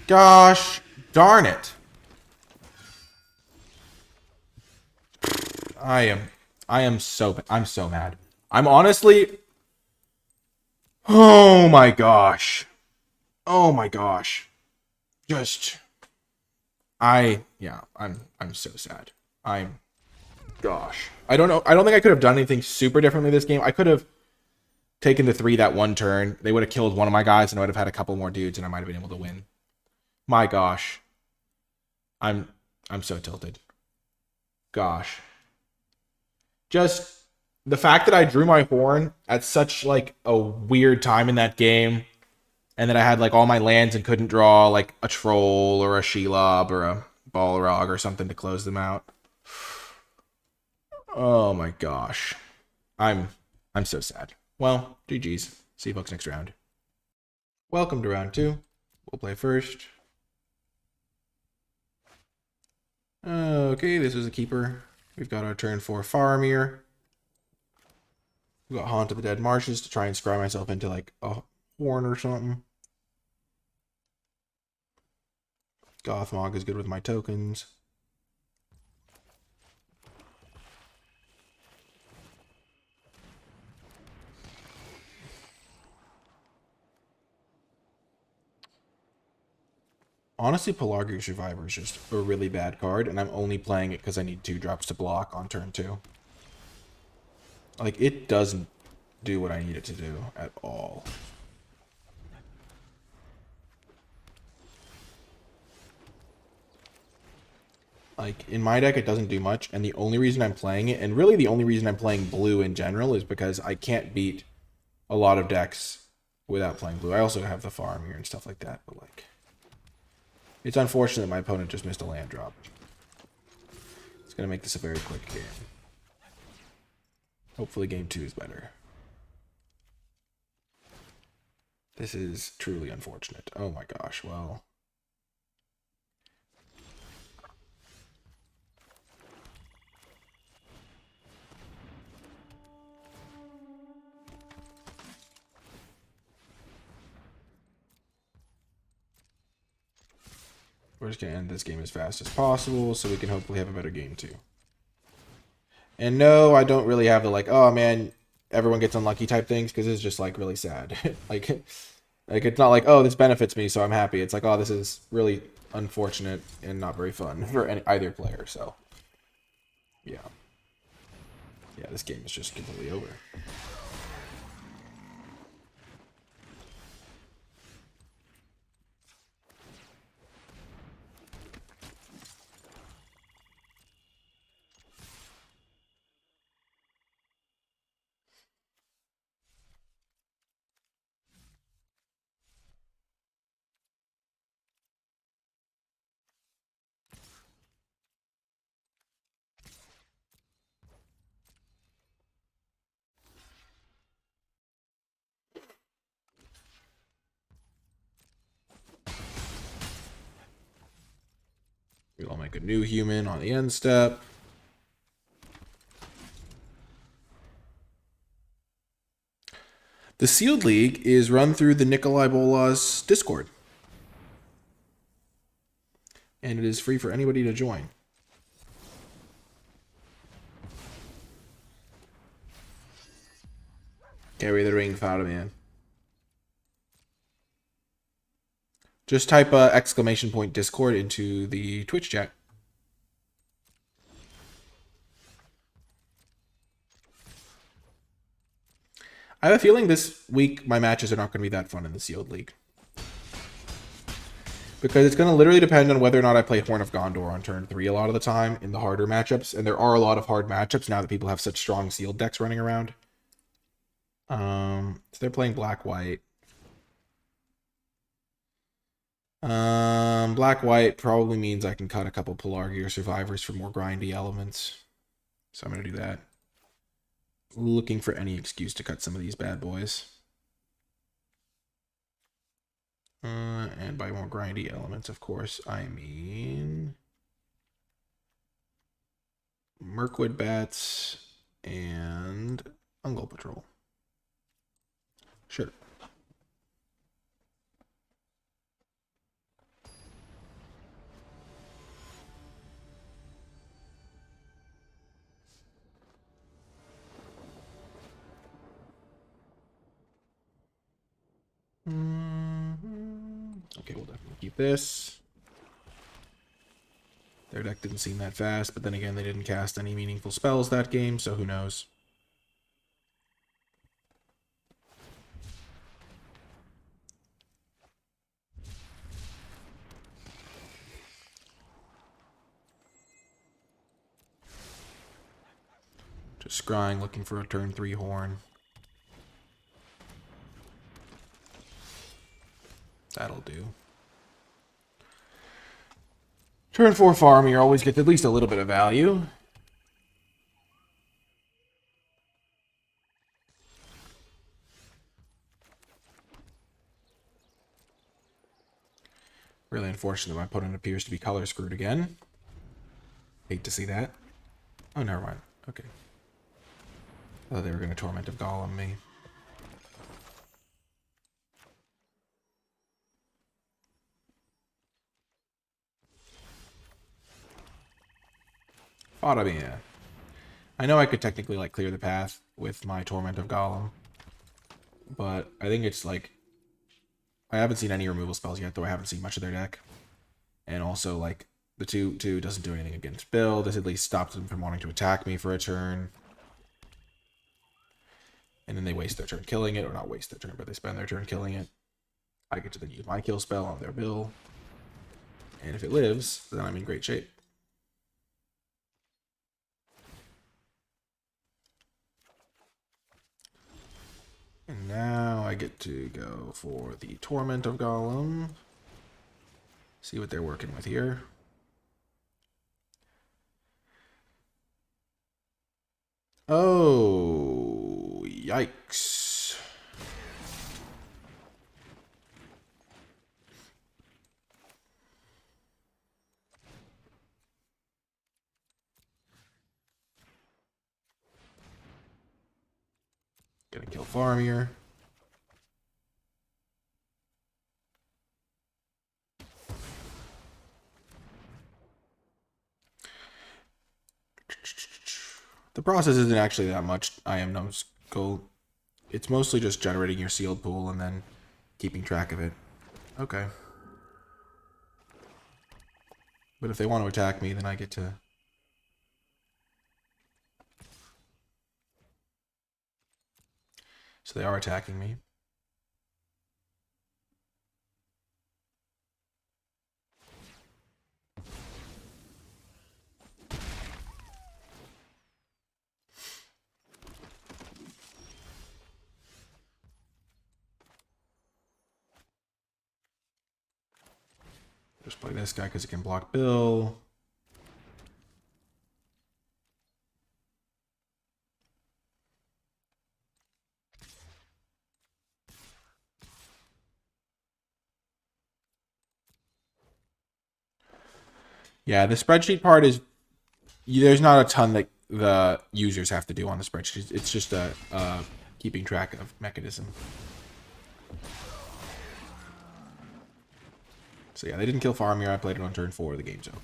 Gosh darn it. I'm so mad. I'm honestly, oh my gosh. Oh my gosh. Just I'm so sad. Gosh. I don't know. I don't think I could have done anything super differently this game. I could have taken the 3 that one turn. They would have killed one of my guys and I would have had a couple more dudes and I might have been able to win. My gosh. I'm so tilted. Gosh. Just the fact that I drew my horn at such like a weird time in that game, and that I had like all my lands and couldn't draw like a troll or a Shelob or a Balrog or something to close them out. Oh my gosh. I'm so sad. Well, GG's. See you folks next round. Welcome to round 2. We'll play first. Okay, this is a keeper. We've got our turn 4 Faramir. We've got Haunt of the Dead Marshes to try and scry myself into like a horn or something. Gothmog is good with my tokens. Honestly, Pelargir Survivor is just a really bad card, and I'm only playing it because I need 2 drops to block on turn 2. Like, it doesn't do what I need it to do at all. Like, in my deck, it doesn't do much, and the only reason I'm playing it, and really the only reason I'm playing blue in general, is because I can't beat a lot of decks without playing blue. I also have the Faramir and stuff like that, but, like, it's unfortunate that my opponent just missed a land drop. It's going to make this a very quick game. Hopefully game 2 is better. This is truly unfortunate. Oh my gosh, well. We're just going to end this game as fast as possible so we can hopefully have a better game 2. And no, I don't really have the like, oh man, everyone gets unlucky type things, because it's just like really sad. like it's not like, oh, this benefits me, so I'm happy. It's like, oh, this is really unfortunate and not very fun for either player. So yeah, this game is just completely over. We'll make a new human on the end step. The Sealed League is run through the NicolaiBolas Discord. And it is free for anybody to join. Carry the ring, Father Man. Just type exclamation point Discord into the Twitch chat. I have a feeling this week my matches are not going to be that fun in the Sealed League. Because it's going to literally depend on whether or not I play Horn of Gondor on turn 3 a lot of the time in the harder matchups. And there are a lot of hard matchups now that people have such strong sealed decks running around. So they're playing Black-White. Black-White probably means I can cut a couple Pelargir Survivors for more grindy elements. So I'm going to do that. Looking for any excuse to cut some of these bad boys. And by more grindy elements, of course, I mean Mirkwood Bats and Ungol Patrol. Sure. Okay, we'll definitely keep this. Their deck didn't seem that fast, but then again, they didn't cast any meaningful spells that game, so who knows. Just scrying, looking for a turn 3 horn. That'll do. Turn 4 Faramir always gets at least a little bit of value. Really unfortunate my opponent appears to be color screwed again. Hate to see that. Oh, never mind. Okay. I thought they were going to Torment of Golem me. Fought me. I know I could technically like clear the path with my Torment of Golem, but I think it's like I haven't seen any removal spells yet, though I haven't seen much of their deck. And also like the 2/2 doesn't do anything against Bill. This at least stops them from wanting to attack me for a turn. And then they waste their turn killing it, or not waste their turn, but they spend their turn killing it. I get to then use my kill spell on their Bill. And if it lives, then I'm in great shape. And now I get to go for the Torment of Golem. See what they're working with here. Oh, yikes. Gonna kill Farmier. The process isn't actually that much IM numbskull. It's mostly just generating your sealed pool and then keeping track of it. Okay. But if they want to attack me, then I get to... So they are attacking me. Just play this guy because it can block Bill. Yeah, the spreadsheet part is... There's not a ton that the users have to do on the spreadsheet. It's just a keeping track of mechanism. So yeah, they didn't kill Farmier. I played it on turn 4. The game's over.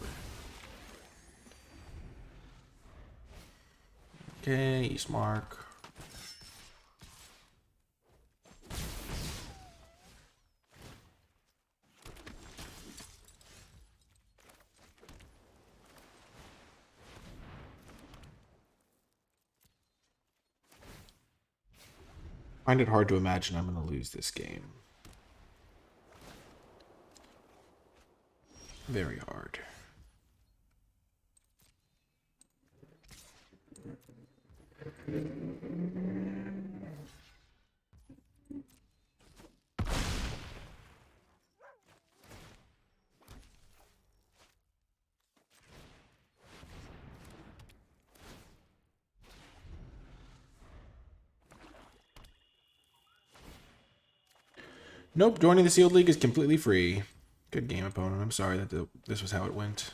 Okay, Eastmark. I find it hard to imagine I'm going to lose this game. Very hard. Nope, joining the Sealed League is completely free. Good game, opponent. I'm sorry that this was how it went.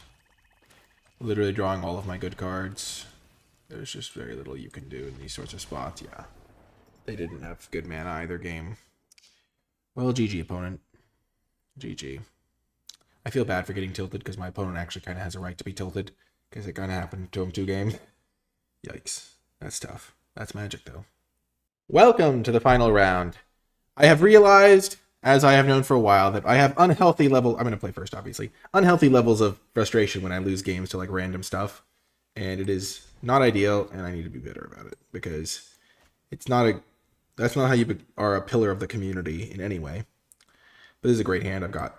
Literally drawing all of my good cards. There's just very little you can do in these sorts of spots. Yeah. They didn't have good mana either game. Well, GG, opponent. GG. I feel bad for getting tilted because my opponent actually kind of has a right to be tilted because it kind of happened to him 2 games. Yikes. That's tough. That's Magic, though. Welcome to the final round. I have realized, as I have known for a while, that I have unhealthy level... I'm going to play first, obviously. Unhealthy levels of frustration when I lose games to, like, random stuff. And it is not ideal, and I need to be better about it. Because it's not a... That's not how you are a pillar of the community in any way. But this is a great hand. I've got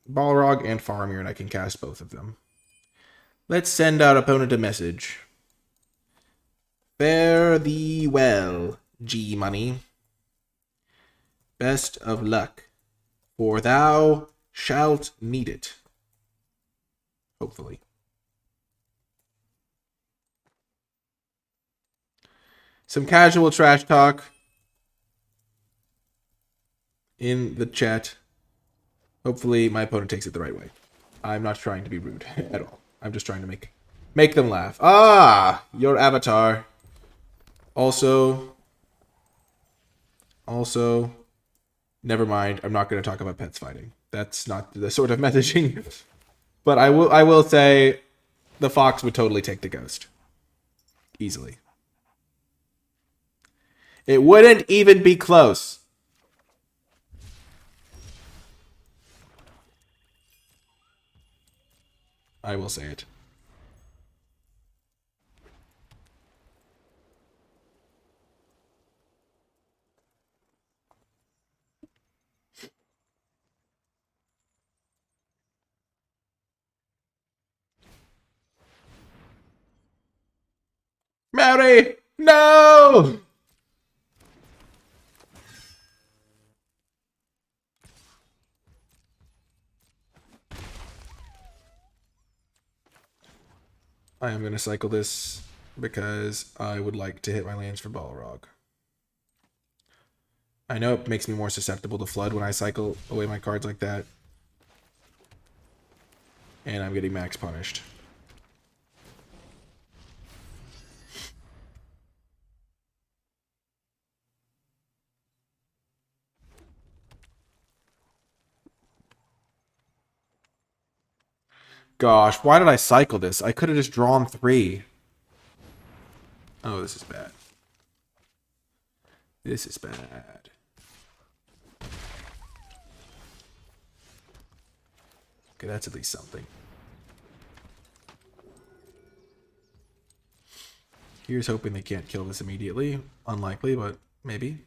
Balrog and Farmier, and I can cast both of them. Let's send our opponent a message. Fare thee well, G-Money. Best of luck, for thou shalt need it. Hopefully. Some casual trash talk in the chat. Hopefully my opponent takes it the right way. I'm not trying to be rude at all. I'm just trying to make them laugh. Ah, your avatar. Also, never mind. I'm not going to talk about pets fighting. That's not the sort of messaging. But I will say the fox would totally take the ghost. Easily. It wouldn't even be close. I will say it. Mary! No! I am going to cycle this because I would like to hit my lands for Balrog. I know it makes me more susceptible to flood when I cycle away my cards like that. And I'm getting max punished. Gosh, why did I cycle this? I could have just drawn 3. Oh, this is bad. This is bad. Okay, that's at least something. Here's hoping they can't kill this immediately. Unlikely, but maybe.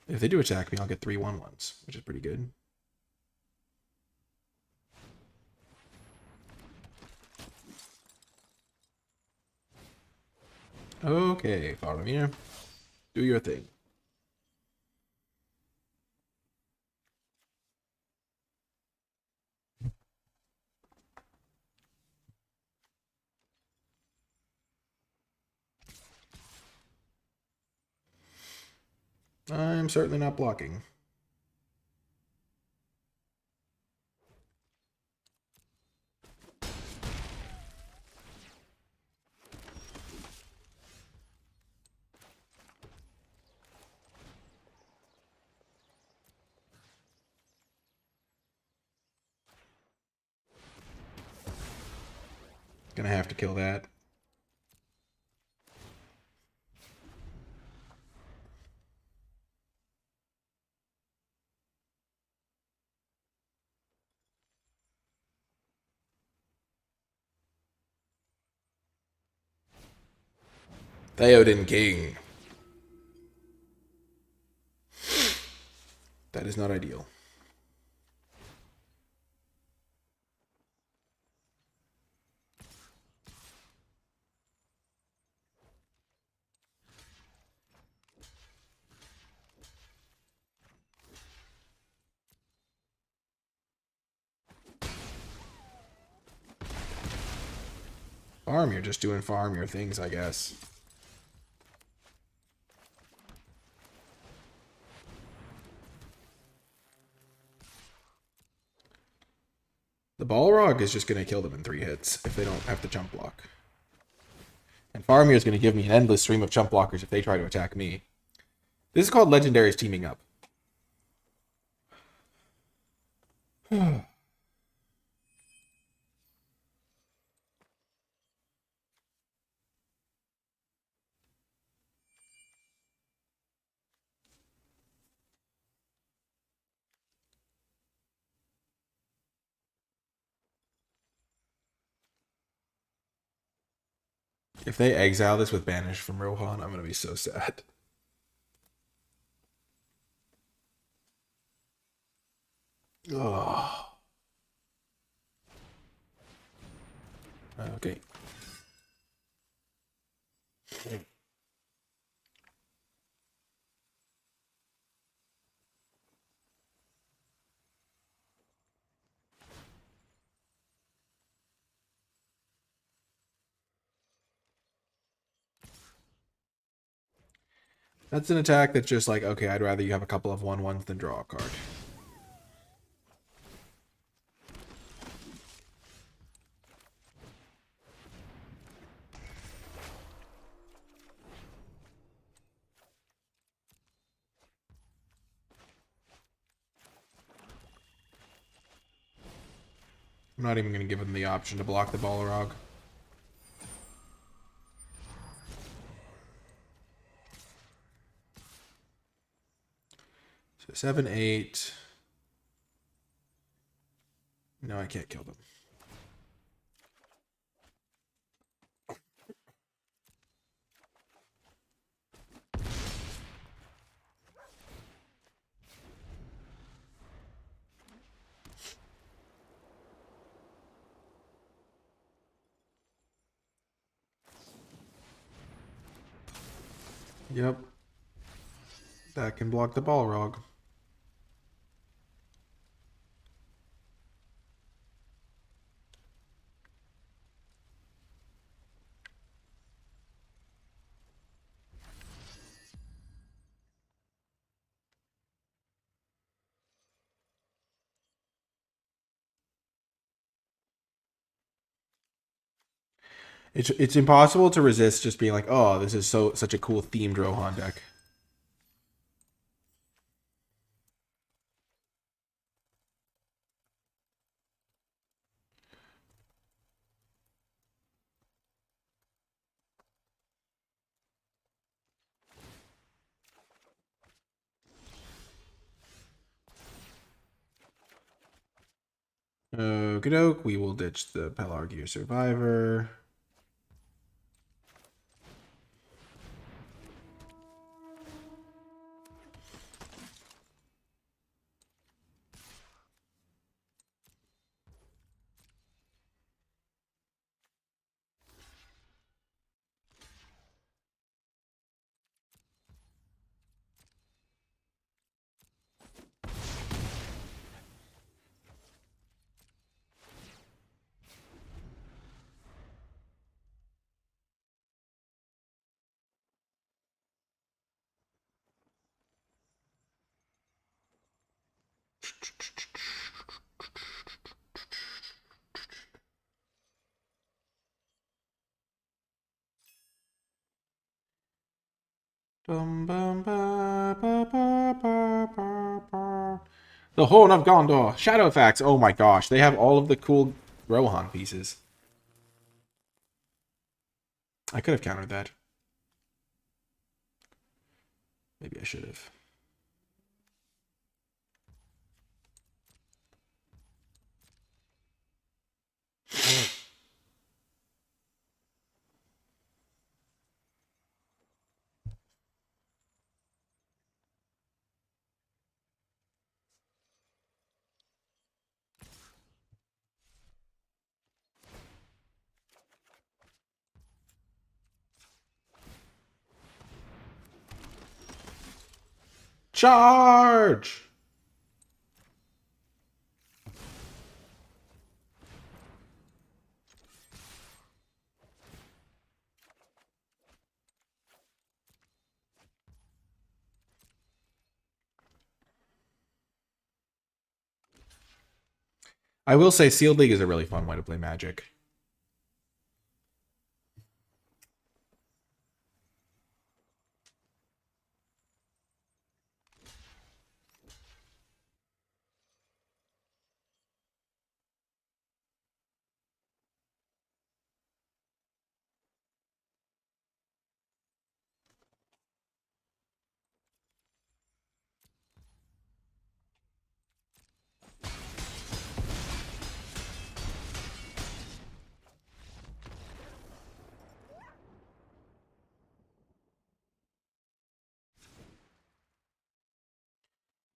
If they do attack me, I'll get 3 1/1s, which is pretty good. Okay, Faramir. Do your thing. I'm certainly not blocking. Gonna have to kill that. Theoden King. That is not ideal. Faramir just doing Faramir things, I guess. The Balrog is just going to kill them in 3 hits if they don't have to jump block. And Faramir is going to give me an endless stream of jump blockers if they try to attack me. This is called Legendaries teaming up. If they exile this with Banish from Rohan, I'm going to be so sad. Oh. Okay. That's an attack that's just like, okay, I'd rather you have a couple of 1/1s than draw a card. I'm not even going to give him the option to block the Balrog. So 7, 8. No, I can't kill them. Yep. That can block the Balrog. It's impossible to resist just being like, oh, this is such a cool themed Rohan deck. Okie doke, we will ditch the Pelargir Survivor. The Horn of Gondor, Shadowfax. Oh my gosh, they have all of the cool Rohan pieces. I could have countered that. Maybe I should have. Charge! I will say Sealed League is a really fun way to play Magic.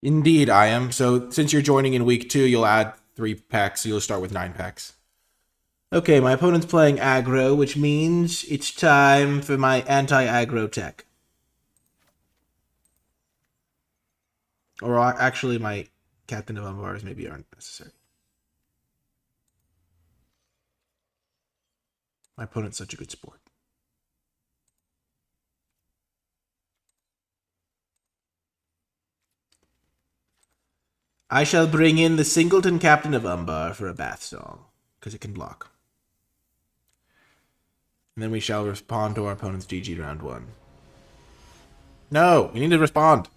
Indeed, I am. So since you're joining in week 2, you'll add 3 packs, so you'll start with 9 packs. Okay, my opponent's playing aggro, which means it's time for my anti-aggro tech. Or actually, my Captain of Umbars maybe aren't necessary. My opponent's such a good sport. I shall bring in the Singleton Captain of Umbar for a bath song, because it can block. And then we shall respond to our opponent's GG round 1. No, we need to respond.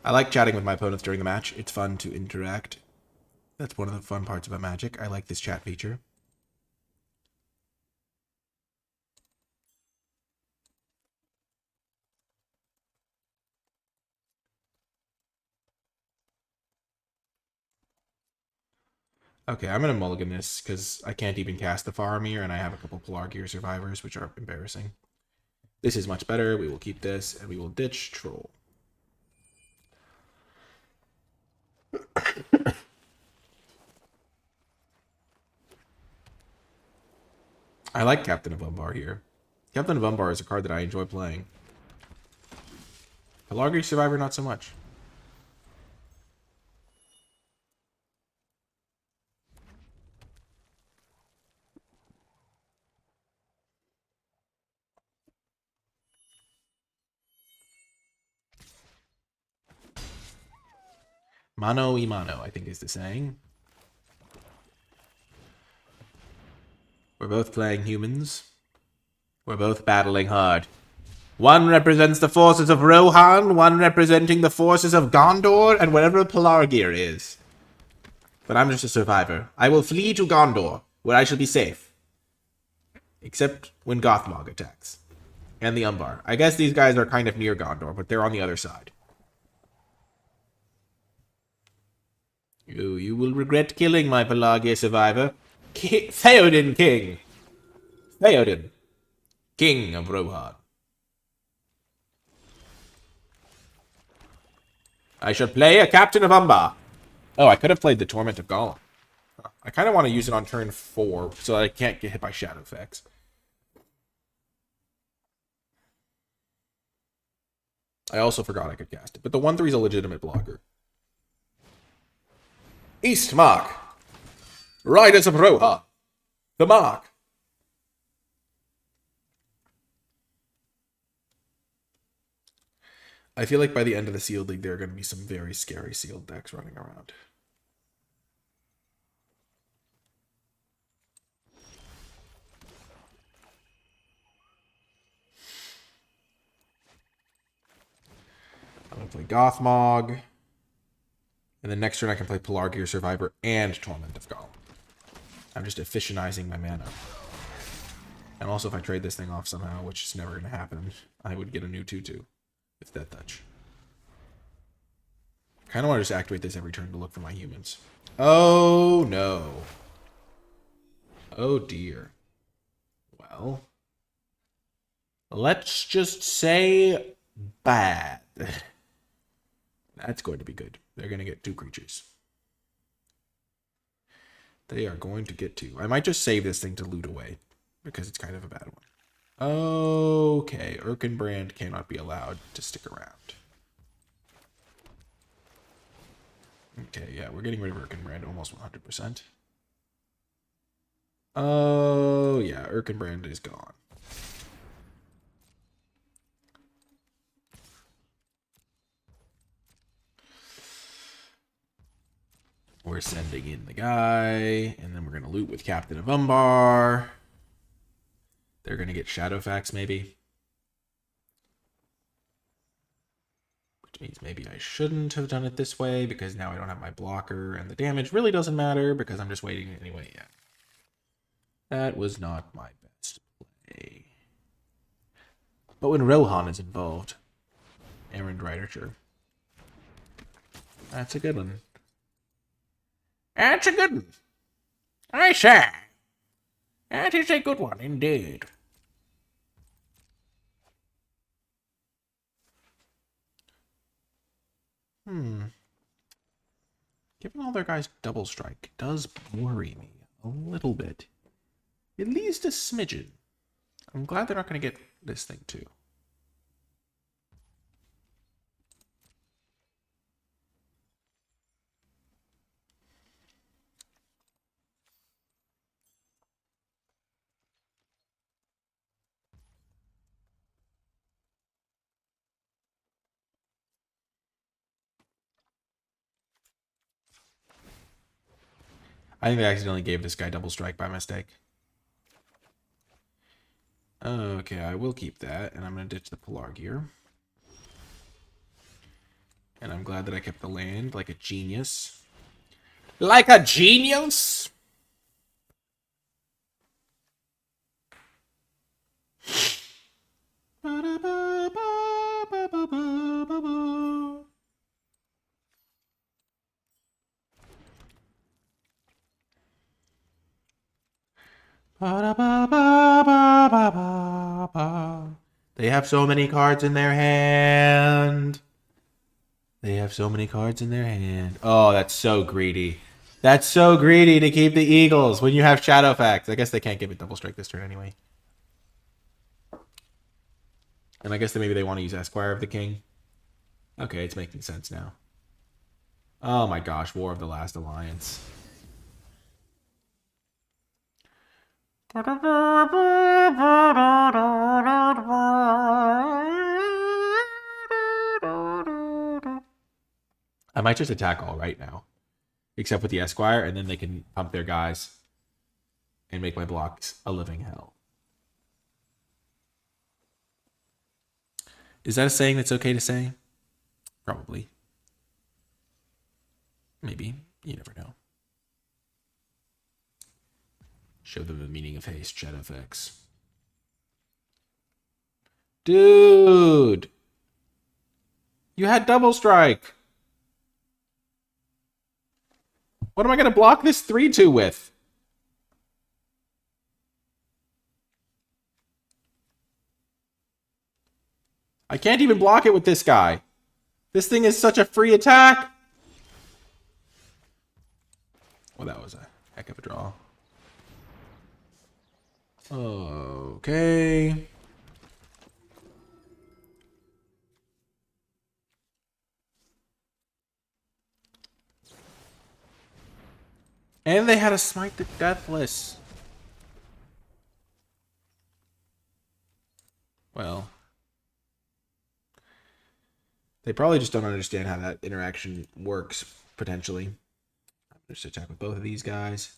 I like chatting with my opponents during the match. It's fun to interact. That's one of the fun parts about Magic. I like this chat feature. Okay, I'm going to mulligan this because I can't even cast the Faramir, and I have a couple Pelargir survivors, which are embarrassing. This is much better. We will keep this, and we will ditch Troll. I like Captain of Umbar here. Captain of Umbar is a card that I enjoy playing. Pelargir Survivor, not so much. Mano y mano, I think is the saying. We're both playing humans. We're both battling hard. One represents the forces of Rohan, one representing the forces of Gondor, and whatever Pelargir is. But I'm just a survivor. I will flee to Gondor, where I shall be safe. Except when Gothmog attacks. And the Umbar. I guess these guys are kind of near Gondor, but they're on the other side. You will regret killing my Pelargir survivor. Theoden King. Theoden. King of Rohan. I shall play a Captain of Umbar. Oh, I could have played the Torment of Gollum. I kind of want to use it on turn 4 so that I can't get hit by shadow effects. I also forgot I could cast it, but the 1/3 is a legitimate blocker. East Mark. Riders of Rohan. The Mark. I feel like by the end of the Sealed League, there are going to be some very scary Sealed decks running around. I'm going to play Gothmog. And then next turn I can play Pelargir Survivor and Torment of Gollum. I'm just efficientizing my mana. And also if I trade this thing off somehow, which is never going to happen, I would get a new 2/2 with Death Touch. I kind of want to just activate this every turn to look for my humans. Oh no. Oh dear. Well, let's just say bad. That's going to be good. They're going to get 2 creatures. They are going to get 2. I might just save this thing to loot away, because it's kind of a bad one. Okay, Erkenbrand cannot be allowed to stick around. Okay, yeah, we're getting rid of Erkenbrand almost 100%. Oh, yeah, Erkenbrand is gone. We're sending in the guy, and then we're going to loot with Captain of Umbar. They're going to get Shadowfax, maybe. Which means maybe I shouldn't have done it this way, because now I don't have my blocker, and the damage really doesn't matter, because I'm just waiting anyway. Yeah. That was not my best play. But when Rohan is involved, Errand Riderture. That's a good one. That's a good one. I say. That is a good one indeed. Giving all their guys double strike does worry me a little bit. At least a smidgen. I'm glad they're not going to get this thing too. I think they accidentally gave this guy double strike by mistake. Okay, I will keep that, and I'm going to ditch the Polar Gear. And I'm glad that I kept the land like a genius. Like a genius? They have so many cards in their hand. They have so many cards in their hand. Oh, that's so greedy. That's so greedy to keep the Eagles when you have Shadowfax. I guess they can't give it double strike this turn anyway. And I guess that maybe they want to use Esquire of the King. Okay, it's making sense now. Oh my gosh, War of the Last Alliance. I might just attack all right now. Except with the Esquire, and then they can pump their guys and make my blocks a living hell. Is that a saying that's okay to say? Probably. Maybe. You never know. Show them the meaning of haste, Shadowfax. Dude! You had double strike! What am I going to block this 3-2 with? I can't even block it with this guy. This thing is such a free attack. Well, that was a heck of a draw. Okay. And they had to smite the Deathless. Well. They probably just don't understand how that interaction works, potentially. I'm just attack with both of these guys.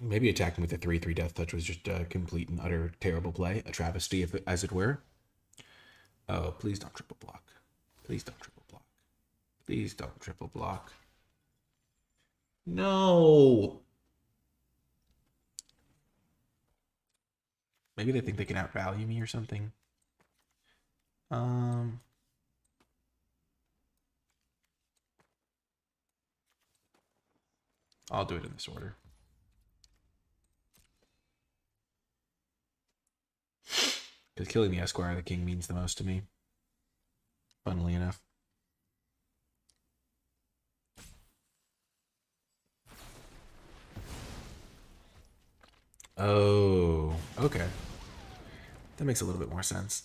Maybe attacking with a 3/3 Death Touch was just a complete and utter terrible play. A travesty, as it were. Oh, please don't triple block. Please don't triple block. Please don't triple block. No! Maybe they think they can outvalue me or something. I'll do it in this order. Because killing the Esquire of the King means the most to me. Funnily enough. Oh, okay. That makes a little bit more sense.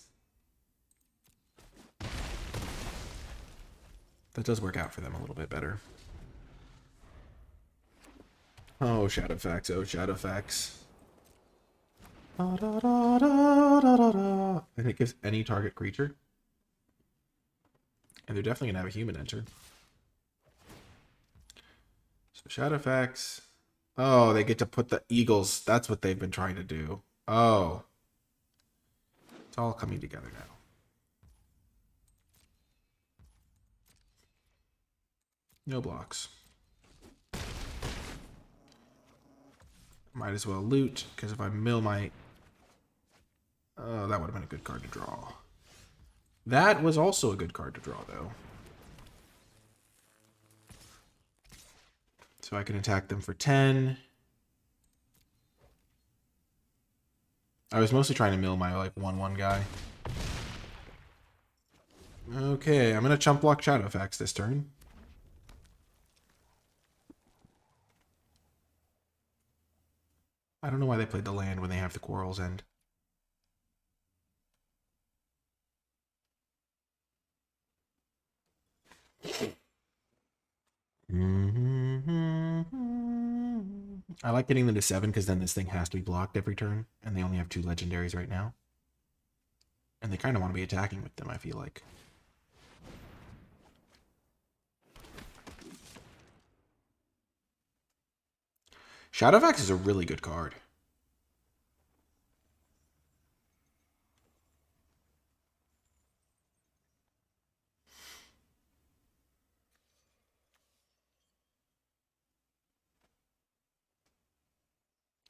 That does work out for them a little bit better. Oh, Shadowfax. Oh, Shadowfax. And it gives any target creature. And they're definitely going to have a human enter. So Shadowfax. Oh, they get to put the Eagles. That's what they've been trying to do. Oh. It's all coming together now. No blocks. Might as well loot, because if I mill my... Oh, that would have been a good card to draw. That was also a good card to draw, though. So I can attack them for 10. I was mostly trying to mill my, like, 1/1 guy. Okay, I'm going to chump block Shadowfax this turn. I don't know why they played the land when they have the Quarrel's End. I like getting them to 7 because then this thing has to be blocked every turn, and they only have 2 legendaries right now. And they kind of want to be attacking with them, I feel like. Shadowfax is a really good card.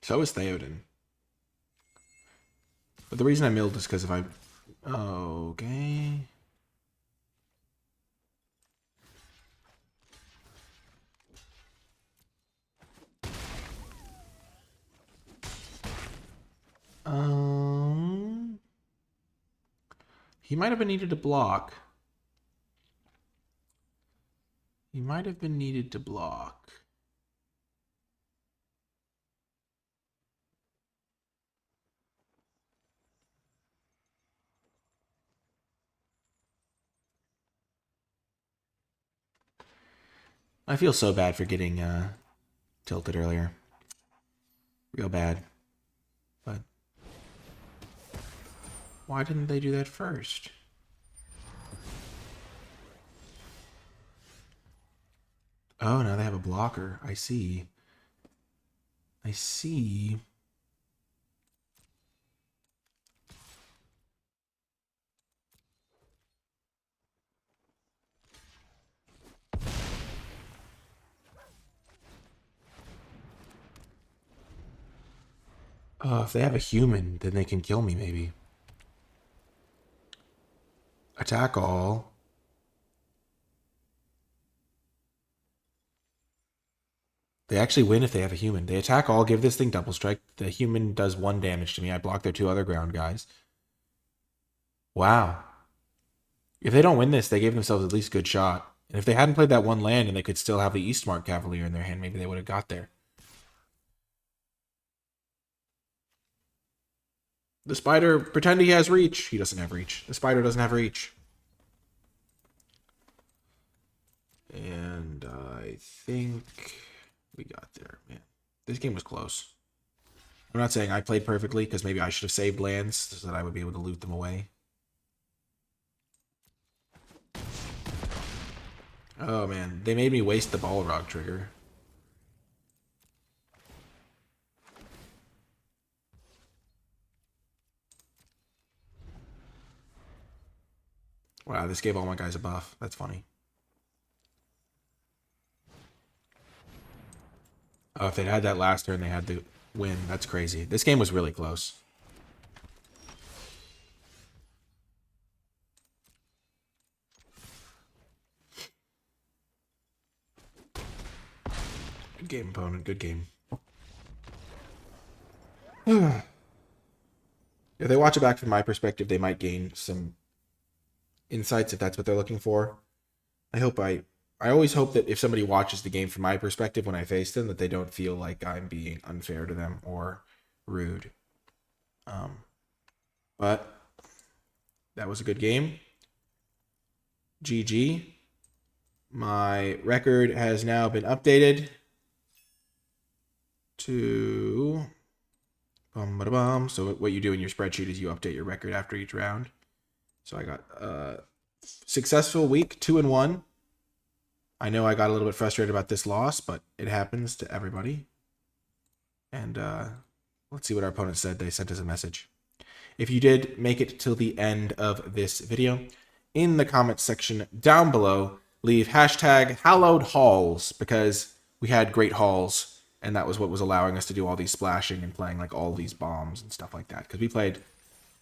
So is Theoden. But the reason I milled is because if I... Okay... He might have been needed to block. He might have been needed to block. I feel so bad for getting tilted earlier. Real bad. But why didn't they do that first? Oh, now they have a blocker. I see. I see. Oh, if they have a human, then they can kill me, maybe. Attack all. They actually win if they have a human. They attack all, give this thing double strike. The human does 1 damage to me. I block their 2 other ground guys. Wow. If they don't win this, they gave themselves at least a good shot. And if they hadn't played that 1 land and they could still have the Eastmark Cavalier in their hand, maybe they would have got there. The spider, pretend he has reach. He doesn't have reach. The spider doesn't have reach. And I think we got there, man. This game was close. I'm not saying I played perfectly, because maybe I should have saved lands so that I would be able to loot them away. Oh, man. They made me waste the Balrog trigger. Wow, this gave all my guys a buff. That's funny. Oh, if they'd had that last turn, they had to win. That's crazy. This game was really close. Good game, opponent. Good game. If they watch it back from my perspective, they might gain some insights if that's what they're looking for. I always hope that if somebody watches the game from my perspective when I face them, that they don't feel like I'm being unfair to them or rude. But that was a good game. GG. My record has now been updated to... So what you do in your spreadsheet is you update your record after each round. So I got successful week, 2-1. I know I got a little bit frustrated about this loss, but it happens to everybody. And let's see what our opponent said. They sent us a message. If you did make it till the end of this video, in the comments section down below, leave hashtag hallowed halls, because we had great hauls, and that was what was allowing us to do all these splashing and playing like all these bombs and stuff like that, because we played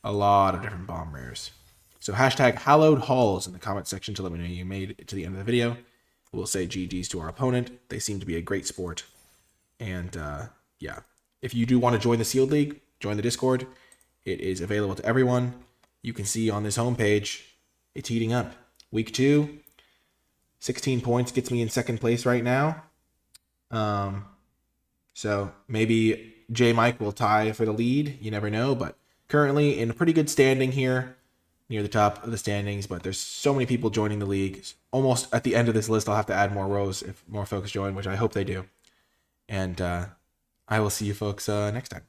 a lot of different bomb rares. So hashtag hallowed halls in the comment section to let me know you made it to the end of the video. We'll say GG's to our opponent. They seem to be a great sport. And yeah, if you do want to join the Sealed League, join the Discord. It is available to everyone. You can see on this homepage, it's heating up. Week 2, 16 points gets me in second place right now. So maybe J Mike will tie for the lead. You never know, but currently in a pretty good standing here near the top of the standings, but there's so many people joining the league. Almost at the end of this list, I'll have to add more rows if more folks join, which I hope they do. And I will see you folks next time.